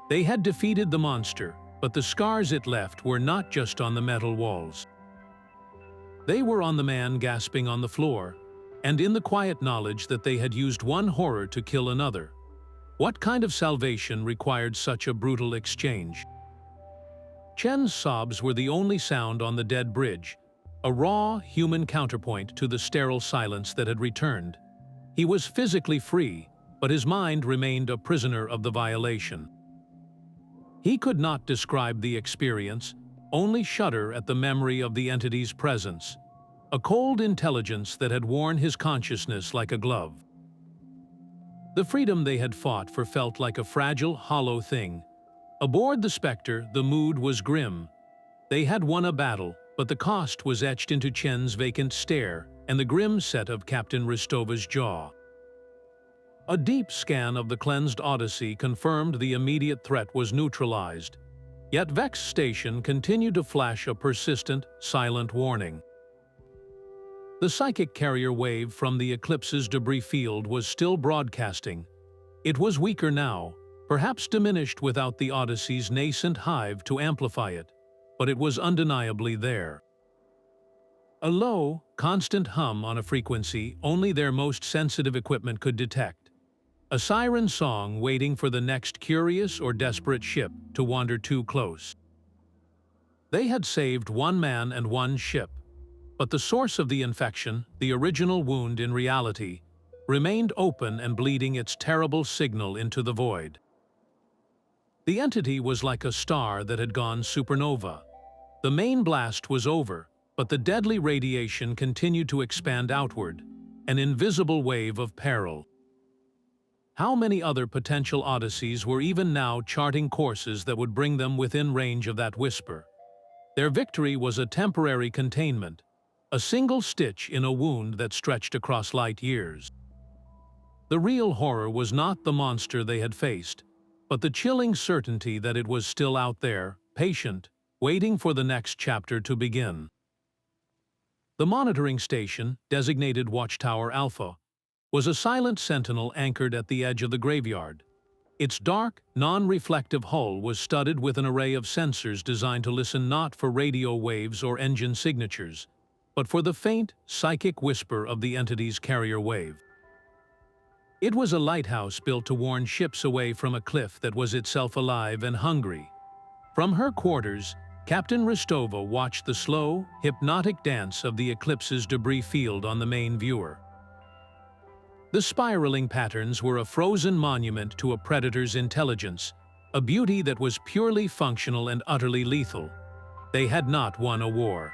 They had defeated the monster, but the scars it left were not just on the metal walls. They were on the man gasping on the floor, and in the quiet knowledge that they had used one horror to kill another. What kind of salvation required such a brutal exchange? Chen's sobs were the only sound on the dead bridge, a raw, human counterpoint to the sterile silence that had returned. He was physically free, but his mind remained a prisoner of the violation. He could not describe the experience, only shudder at the memory of the entity's presence, a cold intelligence that had worn his consciousness like a glove. The freedom they had fought for felt like a fragile, hollow thing. Aboard the Specter, the mood was grim. They had won a battle, but the cost was etched into Chen's vacant stare and the grim set of Captain Rostova's jaw. A deep scan of the cleansed Odyssey confirmed the immediate threat was neutralized, yet Vex Station continued to flash a persistent, silent warning. The psychic carrier wave from the Eclipse's debris field was still broadcasting. It was weaker now, perhaps diminished without the Odyssey's nascent hive to amplify it, but it was undeniably there. A low, constant hum on a frequency only their most sensitive equipment could detect. A siren song waiting for the next curious or desperate ship to wander too close. They had saved one man and one ship, but the source of the infection, the original wound in reality, remained open and bleeding its terrible signal into the void. The entity was like a star that had gone supernova. The main blast was over, but the deadly radiation continued to expand outward, an invisible wave of peril. How many other potential Odysseys were even now charting courses that would bring them within range of that whisper? Their victory was a temporary containment, a single stitch in a wound that stretched across light years. The real horror was not the monster they had faced, but the chilling certainty that it was still out there, patient, waiting for the next chapter to begin. The monitoring station, designated Watchtower Alpha, was a silent sentinel anchored at the edge of the graveyard. Its dark, non-reflective hull was studded with an array of sensors designed to listen not for radio waves or engine signatures, but for the faint, psychic whisper of the entity's carrier wave. It was a lighthouse built to warn ships away from a cliff that was itself alive and hungry. From her quarters, Captain Rostova watched the slow, hypnotic dance of the Eclipse's debris field on the main viewer. The spiraling patterns were a frozen monument to a predator's intelligence, a beauty that was purely functional and utterly lethal. They had not won a war.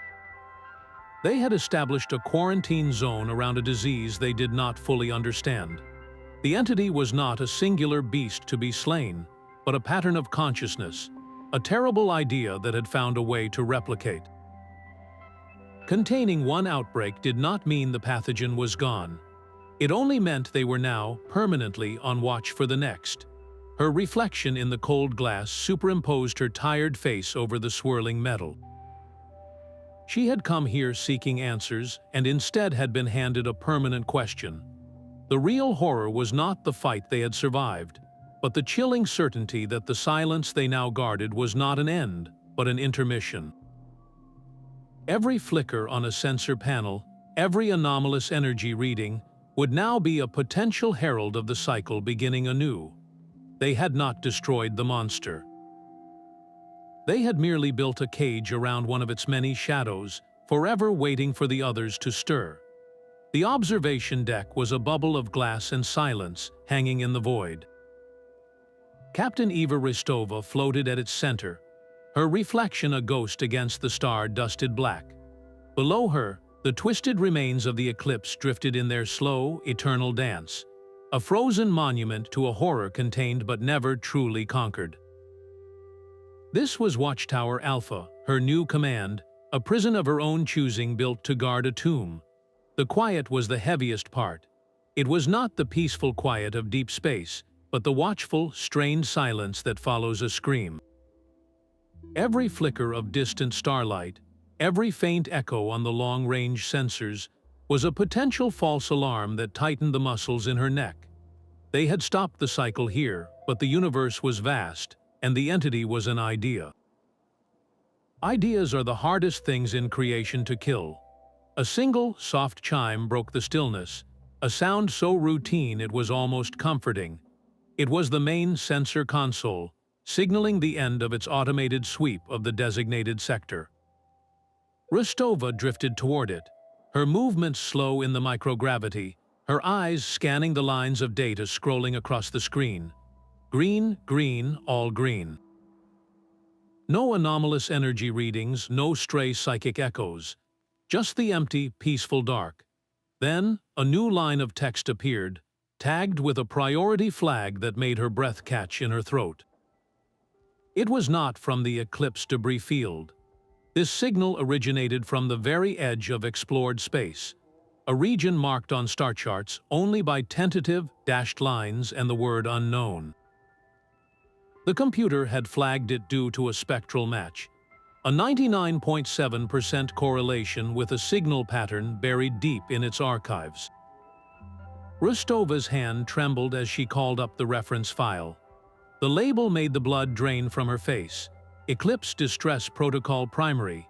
They had established a quarantine zone around a disease they did not fully understand. The entity was not a singular beast to be slain, but a pattern of consciousness, a terrible idea that had found a way to replicate. Containing one outbreak did not mean the pathogen was gone. It only meant they were now permanently on watch for the next. Her reflection in the cold glass superimposed her tired face over the swirling metal. She had come here seeking answers and instead had been handed a permanent question. The real horror was not the fight they had survived, but the chilling certainty that the silence they now guarded was not an end, but an intermission. Every flicker on a sensor panel, every anomalous energy reading, would now be a potential herald of the cycle beginning anew. They had not destroyed the monster. They had merely built a cage around one of its many shadows, forever waiting for the others to stir. The observation deck was a bubble of glass and silence hanging in the void. Captain Eva Rostova floated at its center, her reflection a ghost against the star-dusted black. Below her, the twisted remains of the Eclipse drifted in their slow, eternal dance, a frozen monument to a horror contained but never truly conquered. This was Watchtower Alpha, her new command, a prison of her own choosing built to guard a tomb. The quiet was the heaviest part. It was not the peaceful quiet of deep space, but the watchful, strained silence that follows a scream. Every flicker of distant starlight, every faint echo on the long-range sensors, was a potential false alarm that tightened the muscles in her neck. They had stopped the cycle here, but the universe was vast, and the entity was an idea. Ideas are the hardest things in creation to kill. A single, soft chime broke the stillness, a sound so routine it was almost comforting. It was the main sensor console, signaling the end of its automated sweep of the designated sector. Rostova drifted toward it, her movements slow in the microgravity, her eyes scanning the lines of data scrolling across the screen. Green, green, all green. No anomalous energy readings, no stray psychic echoes. Just the empty, peaceful dark. Then, a new line of text appeared, tagged with a priority flag that made her breath catch in her throat. It was not from the Eclipse debris field. This signal originated from the very edge of explored space, a region marked on star charts only by tentative, dashed lines and the word unknown. The computer had flagged it due to a spectral match, a 99.7% correlation with a signal pattern buried deep in its archives. Rostova's hand trembled as she called up the reference file. The label made the blood drain from her face. Eclipse Distress Protocol Primary.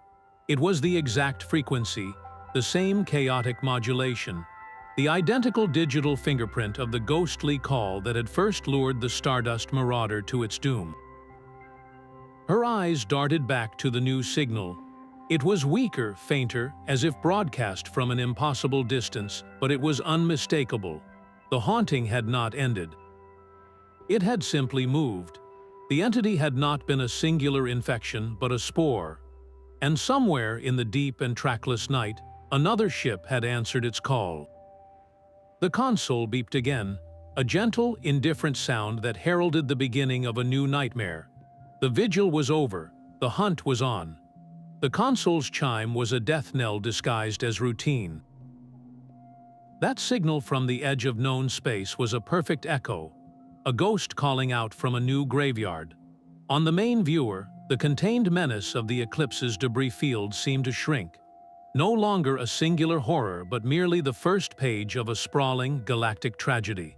It was the exact frequency, the same chaotic modulation, the identical digital fingerprint of the ghostly call that had first lured the Stardust Marauder to its doom. Her eyes darted back to the new signal. It was weaker, fainter, as if broadcast from an impossible distance, but it was unmistakable. The haunting had not ended. It had simply moved. The entity had not been a singular infection but a spore, and somewhere in the deep and trackless night, another ship had answered its call. The console beeped again, a gentle, indifferent sound that heralded the beginning of a new nightmare. The vigil was over, the hunt was on. The console's chime was a death knell disguised as routine. That signal from the edge of known space was a perfect echo, a ghost calling out from a new graveyard. On the main viewer, the contained menace of the Eclipse's debris field seemed to shrink. No longer a singular horror, but merely the first page of a sprawling, galactic tragedy.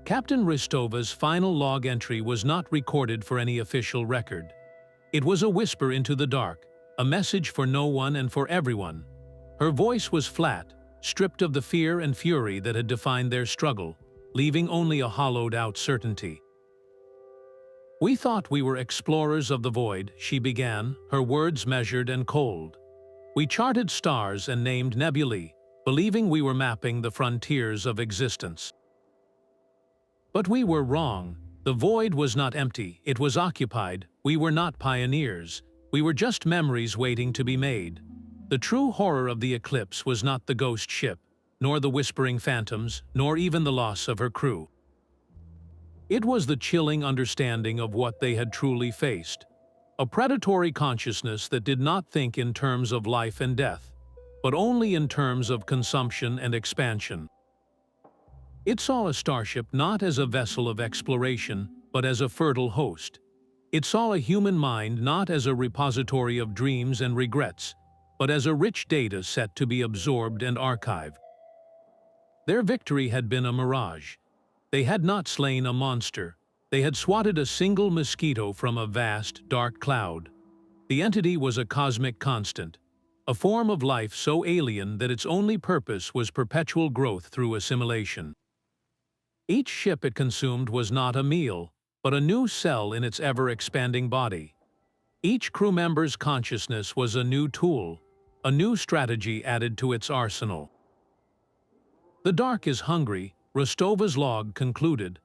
Captain Rostova's final log entry was not recorded for any official record. It was a whisper into the dark, a message for no one and for everyone. Her voice was flat, stripped of the fear and fury that had defined their struggle, leaving only a hollowed-out certainty. "We thought we were explorers of the void," she began, her words measured and cold. "We charted stars and named nebulae, believing we were mapping the frontiers of existence. But we were wrong. The void was not empty, it was occupied. We were not pioneers. We were just memories waiting to be made. The true horror of the Eclipse was not the ghost ship, nor the whispering phantoms, nor even the loss of her crew. It was the chilling understanding of what they had truly faced. A predatory consciousness that did not think in terms of life and death, but only in terms of consumption and expansion. It saw a starship not as a vessel of exploration, but as a fertile host. It saw a human mind not as a repository of dreams and regrets, but as a rich data set to be absorbed and archived. Their victory had been a mirage. They had not slain a monster. They had swatted a single mosquito from a vast, dark cloud. The entity was a cosmic constant, a form of life so alien that its only purpose was perpetual growth through assimilation. Each ship it consumed was not a meal, but a new cell in its ever-expanding body. Each crew member's consciousness was a new tool, a new strategy added to its arsenal. "The dark is hungry," Rostova's log concluded,